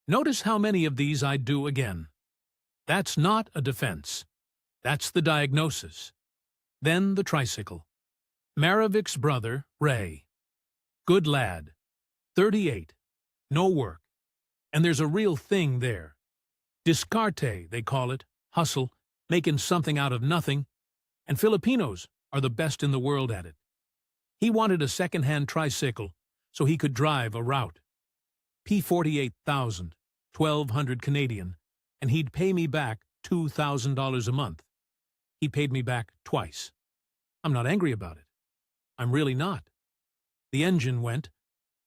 Notice how many of these I'd do again. That's not a defense. That's the diagnosis. Then the tricycle. Maravich's brother, Ray. Good lad. 38. No work. And there's a real thing there. Discarte, they call it. Hustle. Making something out of nothing. And Filipinos are the best in the world at it. He wanted a second-hand tricycle so he could drive a route. P48,000, 1,200 Canadian, and he'd pay me back $2,000 a month. He paid me back twice. I'm not angry about it. I'm really not. The engine went,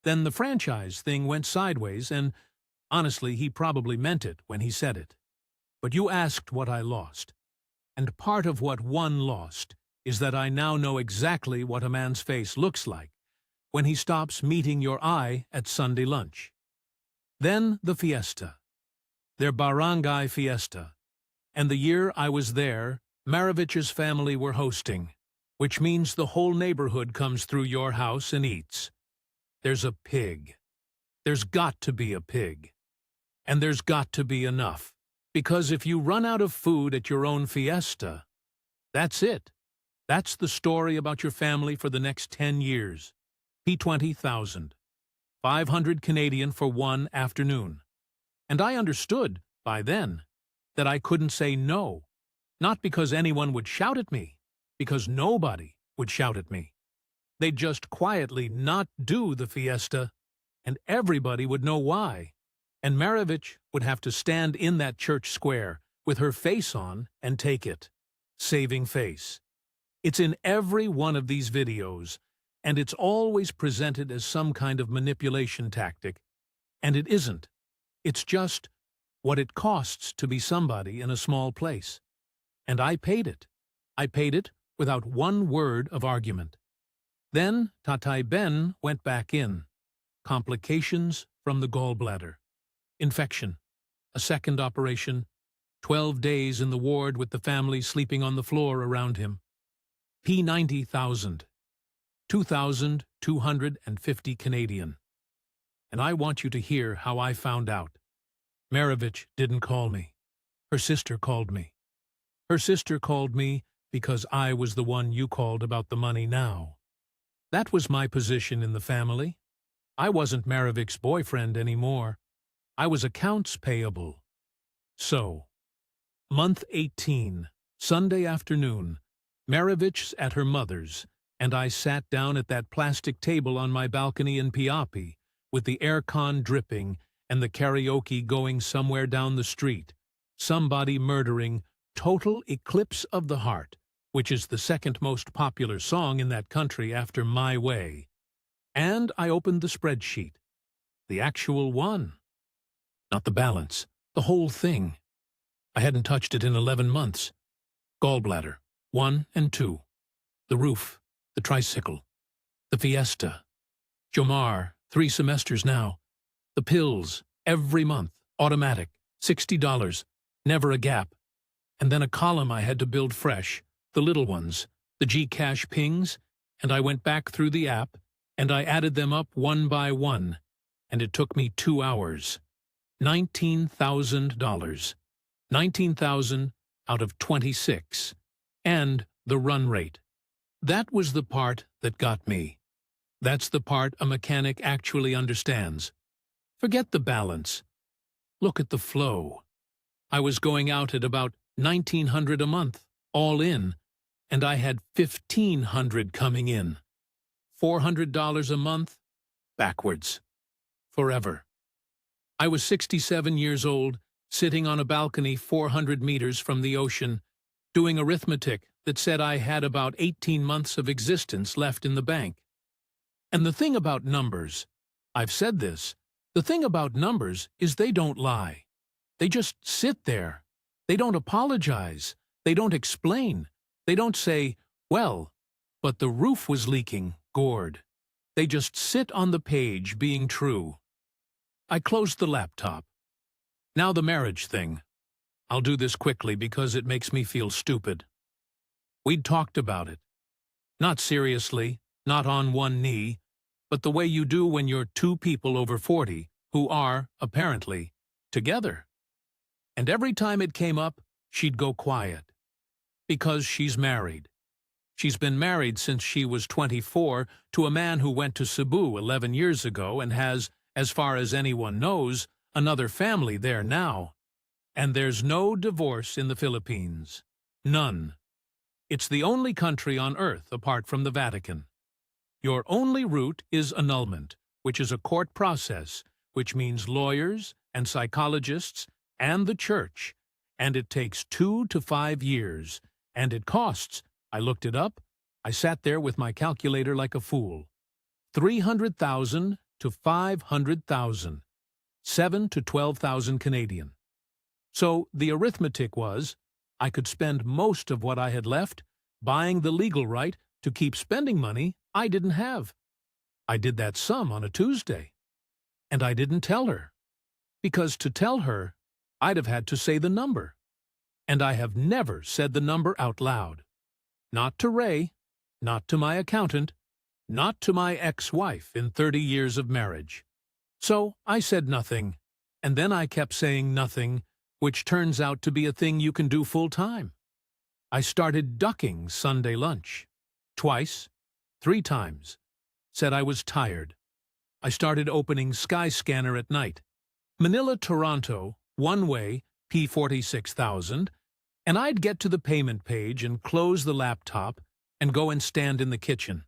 Then the franchise thing went sideways, and honestly, he probably meant it when he said it. But you asked what I lost. And part of what one lost is that I now know exactly what a man's face looks like when he stops meeting your eye at Sunday lunch. Then the fiesta. Their barangay fiesta. And the year I was there, Marovich's family were hosting, which means the whole neighborhood comes through your house and eats. There's a pig. There's got to be a pig. And there's got to be enough. Because if you run out of food at your own fiesta, that's it. That's the story about your family for the next 10 years. P20,000. 500 Canadian for one afternoon. And I understood, by then, that I couldn't say no. Not because anyone would shout at me, because nobody would shout at me. They'd just quietly not do the fiesta, and everybody would know why. And Marovich would have to stand in that church square with her face on and take it. Saving face. It's in every one of these videos, and it's always presented as some kind of manipulation tactic. And it isn't. It's just what it costs to be somebody in a small place. And I paid it. I paid it without one word of argument. Then Tatay Ben went back in. Complications from the gallbladder. Infection. A second operation. 12 days in the ward with the family sleeping on the floor around him. P90,000. 2,250 Canadian. And I want you to hear how I found out. Marovich didn't call me. Her sister called me. Her sister called me because I was the one you called about the money now. That was my position in the family. I wasn't Marovich's boyfriend anymore. I was accounts payable. So, month 18, Sunday afternoon, Marovich's at her mother's, and I sat down at that plastic table on my balcony in Piapi, with the aircon dripping and the karaoke going somewhere down the street. Somebody murdering Total Eclipse of the Heart, which is the second most popular song in that country after My Way. And I opened the spreadsheet. The actual one. Not the balance. The whole thing. I hadn't touched it in 11 months. Gallbladder, 1 and 2. The roof, the tricycle, the fiesta. Jomar, 3 semesters now. The pills, every month, automatic, $60, never a gap. And then a column I had to build fresh, the little ones, the Gcash pings, and I went back through the app, and I added them up one by one, and it took me 2 hours. $19,000. 19,000 out of 26. And the run rate. That was the part that got me. That's the part a mechanic actually understands. Forget the balance. Look at the flow. I was going out at about $1,900 a month, all in, and I had $1,500 coming in. $400 a month, backwards. Forever. I was 67 years old, sitting on a balcony 400 meters from the ocean, doing arithmetic that said I had about 18 months of existence left in the bank. And the thing about numbers, I've said this, the thing about numbers is they don't lie. They just sit there. They don't apologize. They don't explain. They don't say, well, but the roof was leaking, gourd. They just sit on the page being true. I closed the laptop. Now the marriage thing. I'll do this quickly because it makes me feel stupid. We'd talked about it. Not seriously, not on one knee, but the way you do when you're 2 people over 40 who are, apparently, together. And every time it came up, she'd go quiet. Because she's married. She's been married since she was 24 to a man who went to Cebu 11 years ago and has, as far as anyone knows, another family there now. And there's no divorce in the Philippines. None. It's the only country on earth apart from the Vatican. Your only route is annulment, which is a court process, which means lawyers and psychologists and the church, and it takes 2 to 5 years, and it costs, I looked it up, I sat there with my calculator like a fool, $300,000 to 500,000, 7 to 12,000 Canadian. So the arithmetic was, I could spend most of what I had left buying the legal right to keep spending money I didn't have. I did that sum on a Tuesday. And I didn't tell her. Because to tell her, I'd have had to say the number. And I have never said the number out loud. Not to Ray, not to my accountant, not to my ex-wife in 30 years of marriage. So I said nothing, and then I kept saying nothing, which turns out to be a thing you can do full-time. I started ducking Sunday lunch. Twice, 3 times. Said I was tired. I started opening Skyscanner at night. Manila-Toronto, one way, P46,000, and I'd get to the payment page and close the laptop and go and stand in the kitchen.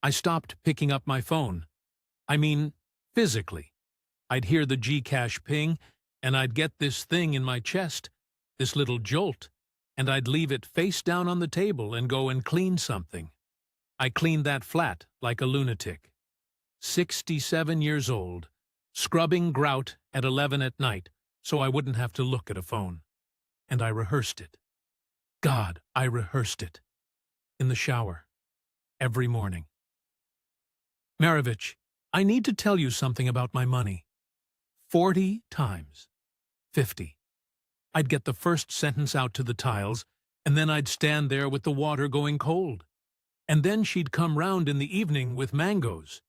I stopped picking up my phone. I mean, physically. I'd hear the Gcash ping, and I'd get this thing in my chest, this little jolt, and I'd leave it face down on the table and go and clean something. I cleaned that flat like a lunatic. 67 years old, scrubbing grout at 11 at night so I wouldn't have to look at a phone. And I rehearsed it. God, I rehearsed it. In the shower. Every morning. Maravich, I need to tell you something about my money. 40 times. 50. I'd get the first sentence out to the tiles, and then I'd stand there with the water going cold. And then she'd come round in the evening with mangoes,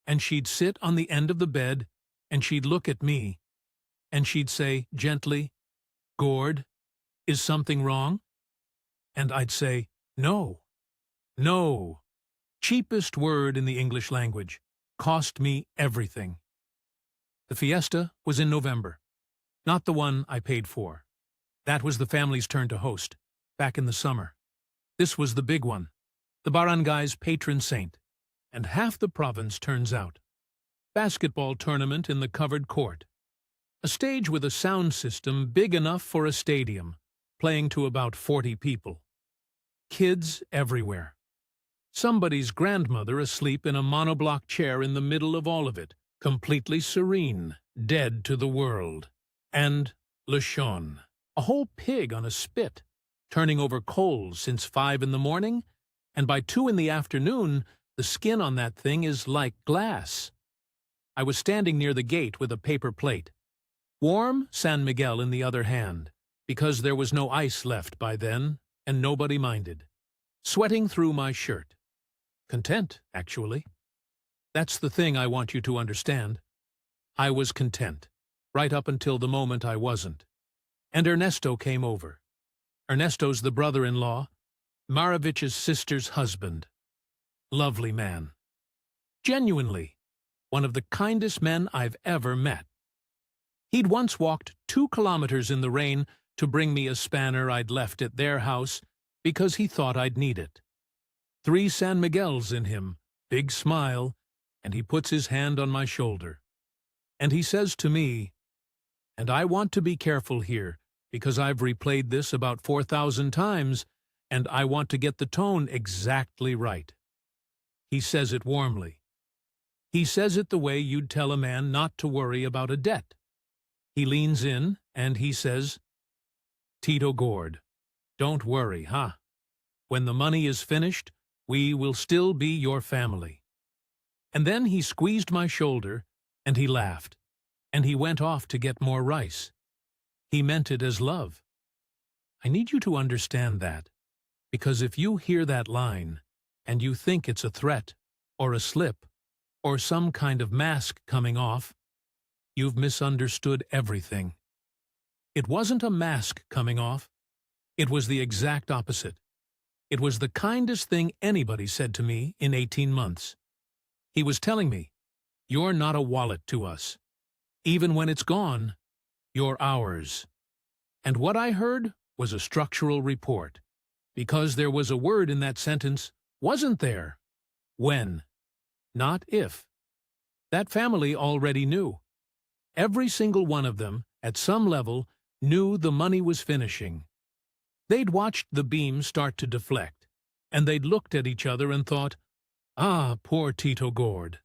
and she'd sit on the end of the bed, and she'd look at me, and she'd say gently, "Gord, is something wrong?" And I'd say, "No, no." Cheapest word in the English language. Cost me everything. The fiesta was in November. Not the one I paid for. That was the family's turn to host, back in the summer. This was the big one, the barangay's patron saint, and half the province turns out. Basketball tournament in the covered court. A stage with a sound system big enough for a stadium, playing to about 40 people. Kids everywhere. Somebody's grandmother asleep in a monoblock chair in the middle of all of it, completely serene, dead to the world. And lechon, a whole pig on a spit, turning over coals since 5 in the morning, and by 2 in the afternoon, the skin on that thing is like glass. I was standing near the gate with a paper plate. Warm San Miguel in the other hand, because there was no ice left by then, and nobody minded. Sweating through my shirt. Content, actually. That's the thing I want you to understand. I was content, right up until the moment I wasn't. And Ernesto came over. Ernesto's the brother-in-law, Maravich's sister's husband. Lovely man. Genuinely, one of the kindest men I've ever met. He'd once walked 2 kilometers in the rain to bring me a spanner I'd left at their house because he thought I'd need it. 3 San Miguels in him, big smile, and he puts his hand on my shoulder. And he says to me, and I want to be careful here, because I've replayed this about 4,000 times, and I want to get the tone exactly right. He says it warmly. He says it the way you'd tell a man not to worry about a debt. He leans in, and he says, "Tito Gord, don't worry, huh? When the money is finished, we will still be your family." And then he squeezed my shoulder, and he laughed, and he went off to get more rice. He meant it as love. I need you to understand that, because if you hear that line, and you think it's a threat, or a slip, or some kind of mask coming off, you've misunderstood everything. It wasn't a mask coming off. It was the exact opposite. It was the kindest thing anybody said to me in 18 months. He was telling me, "You're not a wallet to us. Even when it's gone, you're ours." And what I heard was a structural report, because there was a word in that sentence, wasn't there? When, not if. That family already knew. Every single one of them, at some level, knew the money was finishing. They'd watched the beam start to deflect, and they'd looked at each other and thought, "Ah, poor Tito Gord."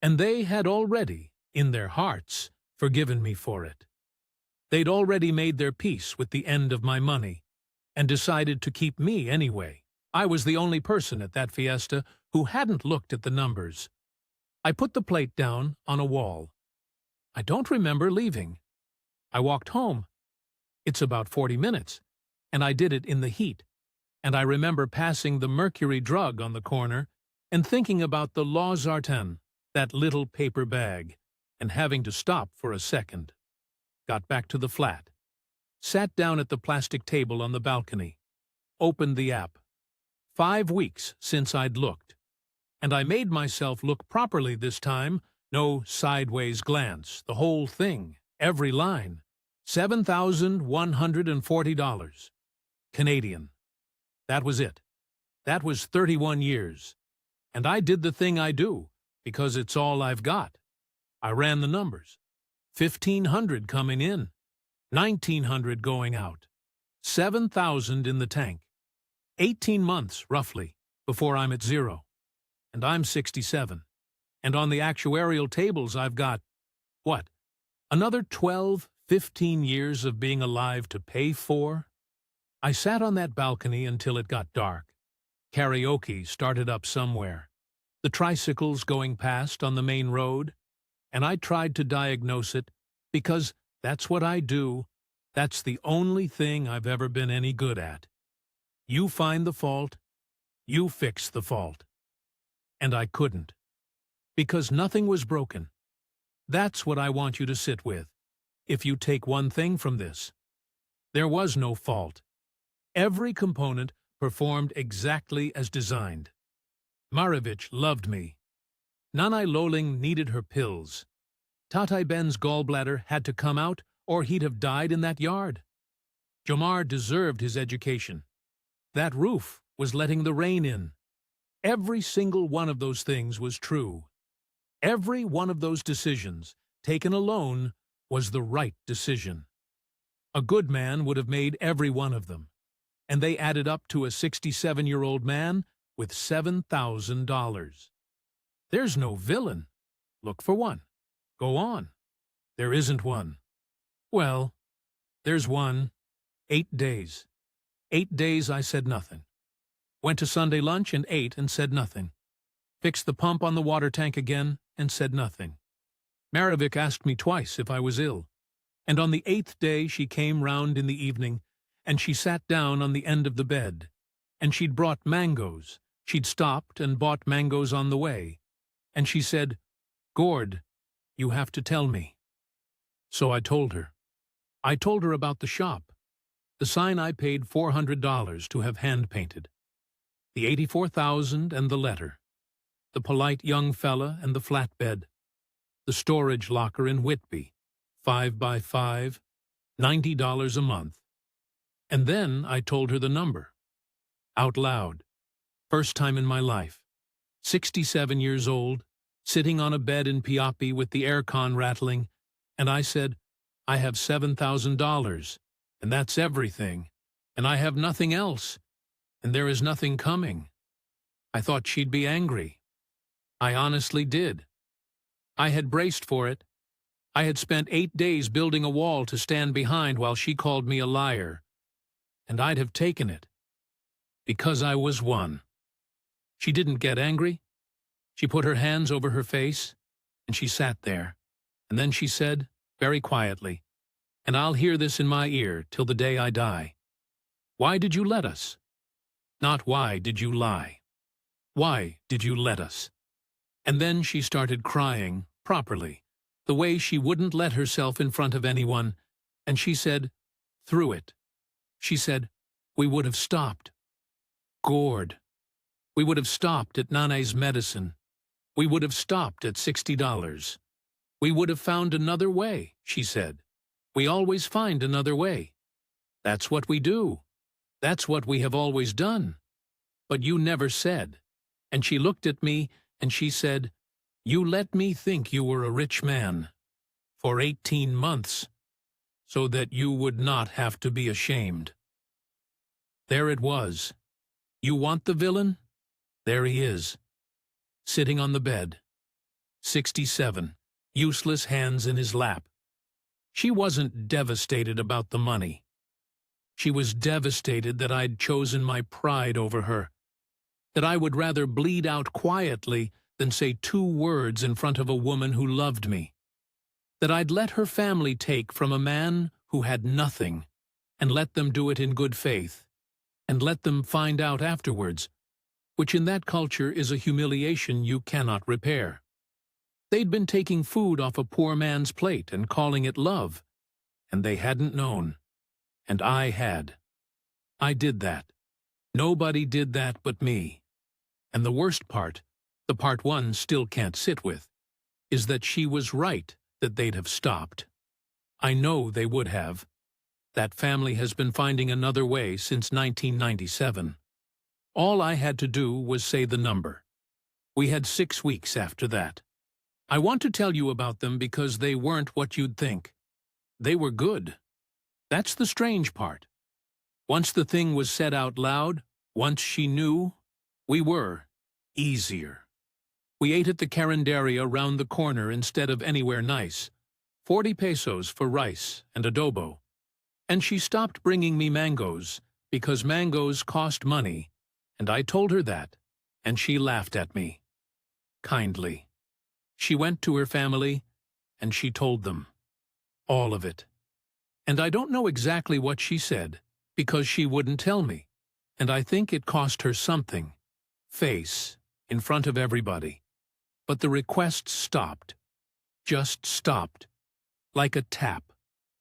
And they had already, in their hearts, forgiven me for it. They'd already made their peace with the end of my money, and decided to keep me anyway. I was the only person at that fiesta who hadn't looked at the numbers. I put the plate down on a wall. I don't remember leaving. I walked home. It's about 40 minutes, and I did it in the heat. And I remember passing the Mercury drug on the corner and thinking about the Losartan, that little paper bag, and having to stop for a second. Got back to the flat. Sat down at the plastic table on the balcony. Opened the app. 5 weeks since I'd looked. And I made myself look properly this time. No sideways glance. The whole thing. Every line. $7,140. Canadian. That was it. That was 31 years. And I did the thing I do, because it's all I've got. I ran the numbers. 1,500 coming in. 1,900 going out. 7,000 in the tank. 18 months, roughly, before I'm at zero. And I'm 67. And on the actuarial tables I've got, what, another 12, 15 years of being alive to pay for? I sat on that balcony until it got dark. Karaoke started up somewhere. The tricycles going past on the main road. And I tried to diagnose it, because that's what I do. That's the only thing I've ever been any good at. You find the fault, you fix the fault. And I couldn't. Because nothing was broken. That's what I want you to sit with, if you take one thing from this. There was no fault. Every component performed exactly as designed. Maravich loved me. Nanai Loling needed her pills. Tatai Ben's gallbladder had to come out, or he'd have died in that yard. Jomar deserved his education. That roof was letting the rain in. Every single one of those things was true. Every one of those decisions, taken alone, was the right decision. A good man would have made every one of them, and they added up to a 67-year-old man with $7,000. There's no villain. Look for one. Go on. There isn't one. Well, there's one. 8 days. 8 days I said nothing. Went to Sunday lunch and ate and said nothing. Fixed the pump on the water tank again and said nothing. Maravich asked me twice if I was ill. And on the 8th day she came round in the evening, and she sat down on the end of the bed. And she'd brought mangoes. She'd stopped and bought mangoes on the way. And she said, "Gord, you have to tell me." So I told her. I told her about the shop. The sign I paid $400 to have hand-painted. The 84,000 and the letter. The polite young fella and the flatbed. The storage locker in Whitby, 5 by 5, $90 a month. And then I told her the number. Out loud. First time in my life. 67 years old, sitting on a bed in Piapi with the aircon rattling, and I said, I have $7,000, and that's everything, and I have nothing else, and there is nothing coming. I thought she'd be angry. I honestly did. I had braced for it. I had spent 8 days building a wall to stand behind while she called me a liar, and I'd have taken it. Because I was one. She didn't get angry. She put her hands over her face, and she sat there. And then she said, very quietly, and I'll hear this in my ear till the day I die, "Why did you let us?" Not why did you lie. Why did you let us? And then she started crying, properly, the way she wouldn't let herself in front of anyone, and she said, through it. She said, we would have stopped. Gord. We would have stopped at Nanai's medicine. We would have stopped at $60. We would have found another way, she said. We always find another way. That's what we do. That's what we have always done. But you never said. And she looked at me and she said, you let me think you were a rich man for 18 months so that you would not have to be ashamed. There it was. You want the villain? There he is, sitting on the bed, 67, useless hands in his lap. She wasn't devastated about the money. She was devastated that I'd chosen my pride over her, that I would rather bleed out quietly than say 2 words in front of a woman who loved me, that I'd let her family take from a man who had nothing, and let them do it in good faith, and let them find out afterwards, which in that culture is a humiliation you cannot repair. They'd been taking food off a poor man's plate and calling it love, and they hadn't known. And I had. I did that. Nobody did that but me. And the worst part, the part one still can't sit with, is that she was right that they'd have stopped. I know they would have. That family has been finding another way since 1997. All I had to do was say the number. We had 6 weeks after that. I want to tell you about them because they weren't what you'd think. They were good. That's the strange part. Once the thing was said out loud, once she knew, we were easier. We ate at the Carinderia round the corner instead of anywhere nice. 40 pesos for rice and adobo. And she stopped bringing me mangoes, because mangoes cost money, and I told her that, and she laughed at me. Kindly. She went to her family, and she told them. All of it. And I don't know exactly what she said, because she wouldn't tell me, and I think it cost her something. Face, in front of everybody. But the requests stopped. Just stopped. Like a tap.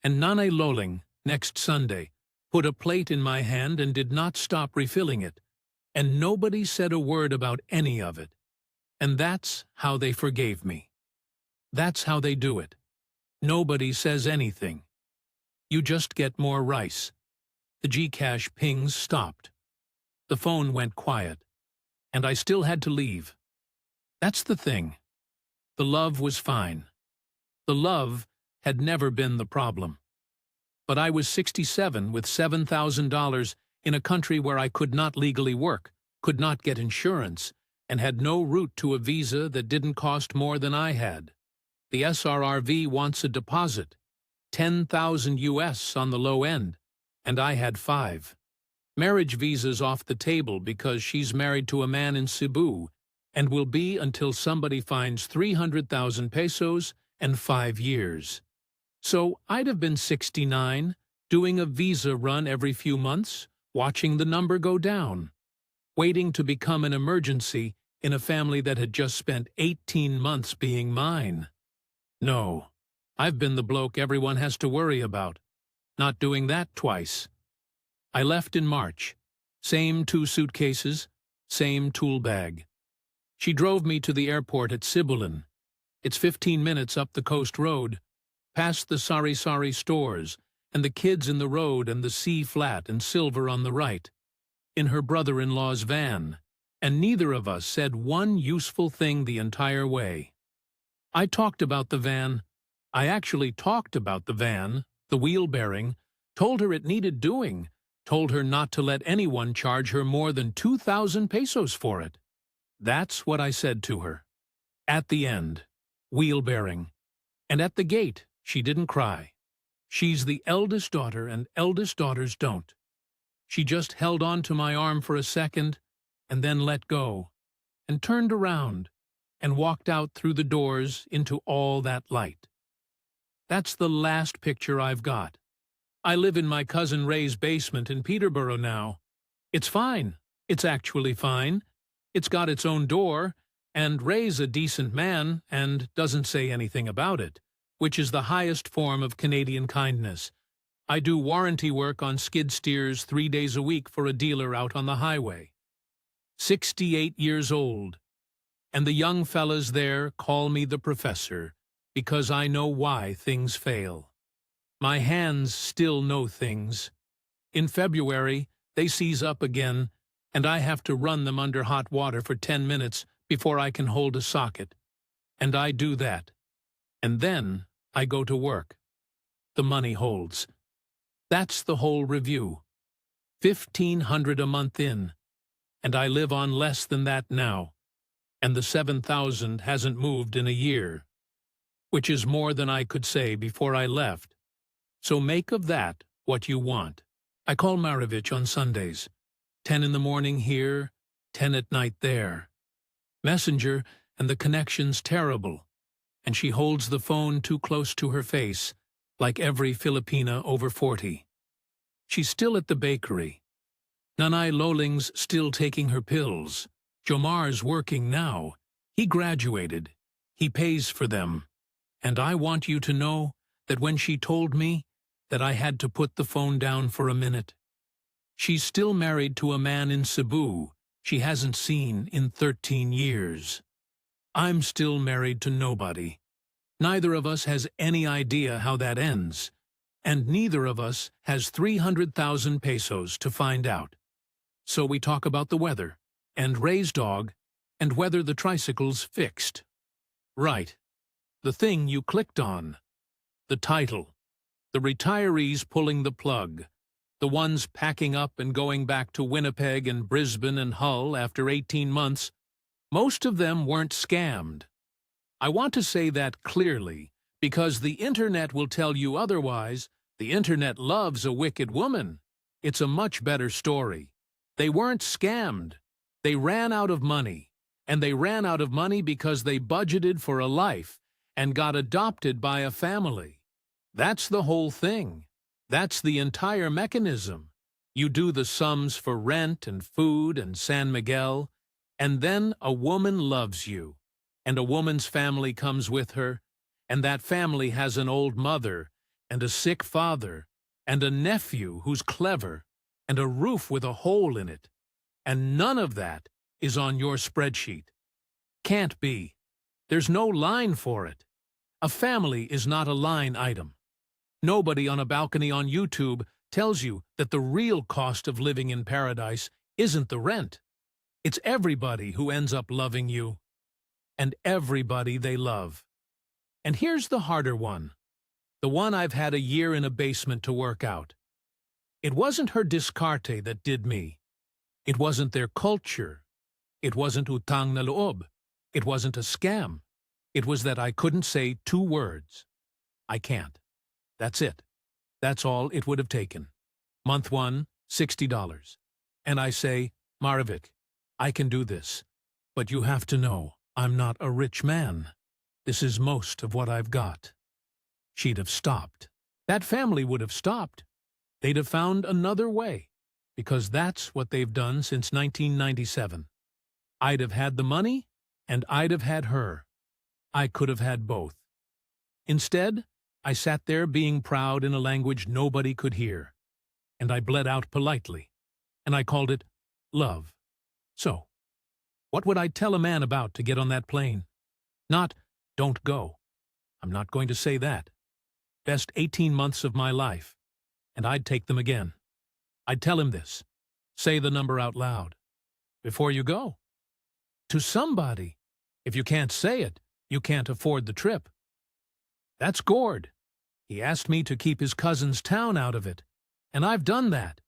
And Nane Loling, next Sunday, put a plate in my hand and did not stop refilling it, and nobody said a word about any of it. And that's how they forgave me. That's how they do it. Nobody says anything. You just get more rice. The Gcash pings stopped. The phone went quiet, and I still had to leave. That's the thing. The love was fine. The love had never been the problem. But I was 67 with $7,000 in a country where I could not legally work, could not get insurance, and had no route to a visa that didn't cost more than I had. The SRRV wants a deposit, 10,000 US on the low end, and I had 5. Marriage visa's off the table because she's married to a man in Cebu and will be until somebody finds 300,000 pesos and 5 years. So I'd have been 69, doing a visa run every few months, watching the number go down, waiting to become an emergency in a family that had just spent 18 months being mine. No, I've been the bloke everyone has to worry about, not doing that twice. I left in March. Same 2 suitcases, same tool bag. She drove me to the airport at Sibulan. It's 15 minutes up the coast road, past the sari-sari stores, and the kids in the road and the sea flat and silver on the right, in her brother-in-law's van, and neither of us said one useful thing the entire way. I talked about the van. I actually talked about the van, the wheel bearing, told her it needed doing, told her not to let anyone charge her more than 2,000 pesos for it. That's what I said to her. At the end, wheel bearing. And at the gate, she didn't cry. She's the eldest daughter, and eldest daughters don't. She just held on to my arm for a second, and then let go, and turned around, and walked out through the doors into all that light. That's the last picture I've got. I live in my cousin Ray's basement in Peterborough now. It's fine. It's actually fine. It's got its own door, and Ray's a decent man and doesn't say anything about it, which is the highest form of Canadian kindness. I do warranty work on skid steers 3 days a week for a dealer out on the highway. 68 years old, and the young fellas there call me the professor because I know why things fail. My hands still know things. In February, they seize up again, and I have to run them under hot water for 10 minutes before I can hold a socket. And I do that. And then I go to work. The money holds. That's the whole review. 1,500 a month in. And I live on less than that now. and the 7,000 hasn't moved in a year, which is more than I could say before I left. So make of that what you want. I call Marovich on Sundays, 10 in the morning here, 10 at night there. Messenger, and the connection's terrible, and she holds the phone too close to her face, like every Filipina over 40. She's still at the bakery. Nanay Loling's still taking her pills. Jomar's working now. He graduated. He pays for them. And I want you to know that when she told me that I had to put the phone down for a minute, she's still married to a man in Cebu she hasn't seen in 13 years. I'm still married to nobody. Neither of us has any idea how that ends, and neither of us has 300,000 pesos to find out. So we talk about the weather, and Ray's dog, and whether the tricycle's fixed. Right. The thing you clicked on. The title. The retirees pulling the plug. The ones packing up and going back to Winnipeg and Brisbane and Hull after 18 months. Most of them weren't scammed. I want to say that clearly, because the internet will tell you otherwise. The internet loves a wicked woman. It's a much better story. They weren't scammed. They ran out of money. And they ran out of money because they budgeted for a life and got adopted by a family. That's the whole thing. That's the entire mechanism. You do the sums for rent and food and San Miguel, and then a woman loves you, and a woman's family comes with her, and that family has an old mother and a sick father and a nephew who's clever and a roof with a hole in it, and none of that is on your spreadsheet. Can't be. There's no line for it. A family is not a line item. Nobody on a balcony on YouTube tells you that the real cost of living in paradise isn't the rent. It's everybody who ends up loving you, and everybody they love. And here's the harder one, the one I've had a year in a basement to work out. It wasn't her discarte that did me. It wasn't their culture. It wasn't utang na loob. It wasn't a scam. It was that I couldn't say 2 words. I can't. That's it. That's all it would have taken. Month 1, $60. And I say, Maravich, I can do this. But you have to know, I'm not a rich man. This is most of what I've got. She'd have stopped. That family would have stopped. They'd have found another way, because that's what they've done since 1997. I'd have had the money, and I'd have had her. I could have had both. Instead, I sat there being proud in a language nobody could hear, and I bled out politely, and I called it love. So, what would I tell a man about to get on that plane? Not, don't go. I'm not going to say that. Best 18 months of my life, and I'd take them again. I'd tell him this. Say the number out loud. Before you go. To somebody. If you can't say it, you can't afford the trip. That's Gord. He asked me to keep his cousin's town out of it, and I've done that.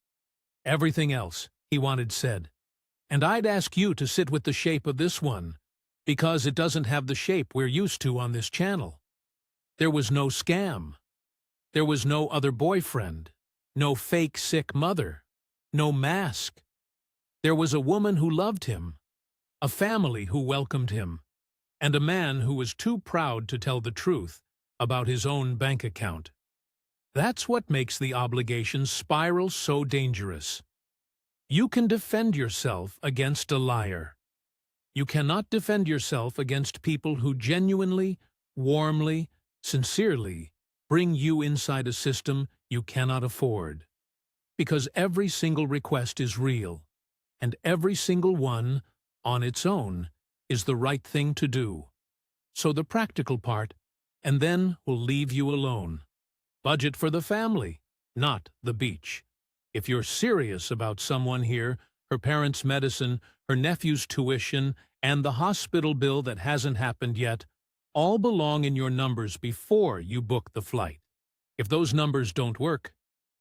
Everything else, he wanted said. And I'd ask you to sit with the shape of this one, because it doesn't have the shape we're used to on this channel. There was no scam. There was no other boyfriend, no fake sick mother, no mask. There was a woman who loved him, a family who welcomed him, and a man who was too proud to tell the truth about his own bank account. That's what makes the obligation spiral so dangerous. You can defend yourself against a liar. You cannot defend yourself against people who genuinely, warmly, sincerely bring you inside a system you cannot afford. Because every single request is real, and every single one, on its own, is the right thing to do. So the practical part, and then we'll leave you alone. Budget for the family, not the beach. If you're serious about someone here, her parents' medicine, her nephew's tuition, and the hospital bill that hasn't happened yet, all belong in your numbers before you book the flight. If those numbers don't work,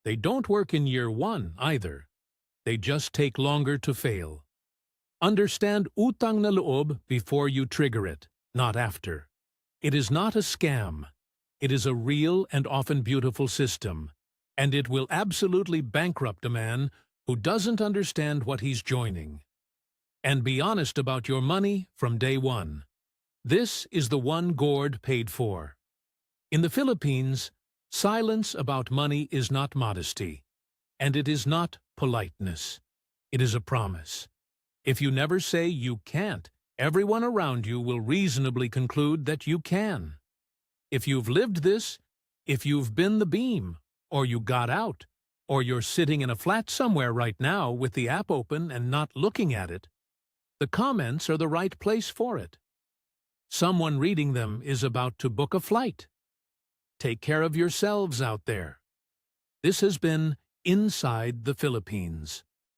they don't work in year 1 either. They just take longer to fail. Understand utang na loob before you trigger it, not after. It is not a scam. It is a real and often beautiful system, and it will absolutely bankrupt a man who doesn't understand what he's joining. And be honest about your money from day one. This is the one Gord paid for. In the Philippines, silence about money is not modesty, and it is not politeness. It is a promise. If you never say you can't, everyone around you will reasonably conclude that you can. If you've lived this, if you've been the beam, or you got out, or you're sitting in a flat somewhere right now with the app open and not looking at it, the comments are the right place for it. Someone reading them is about to book a flight. Take care of yourselves out there. This has been Inside the Philippines.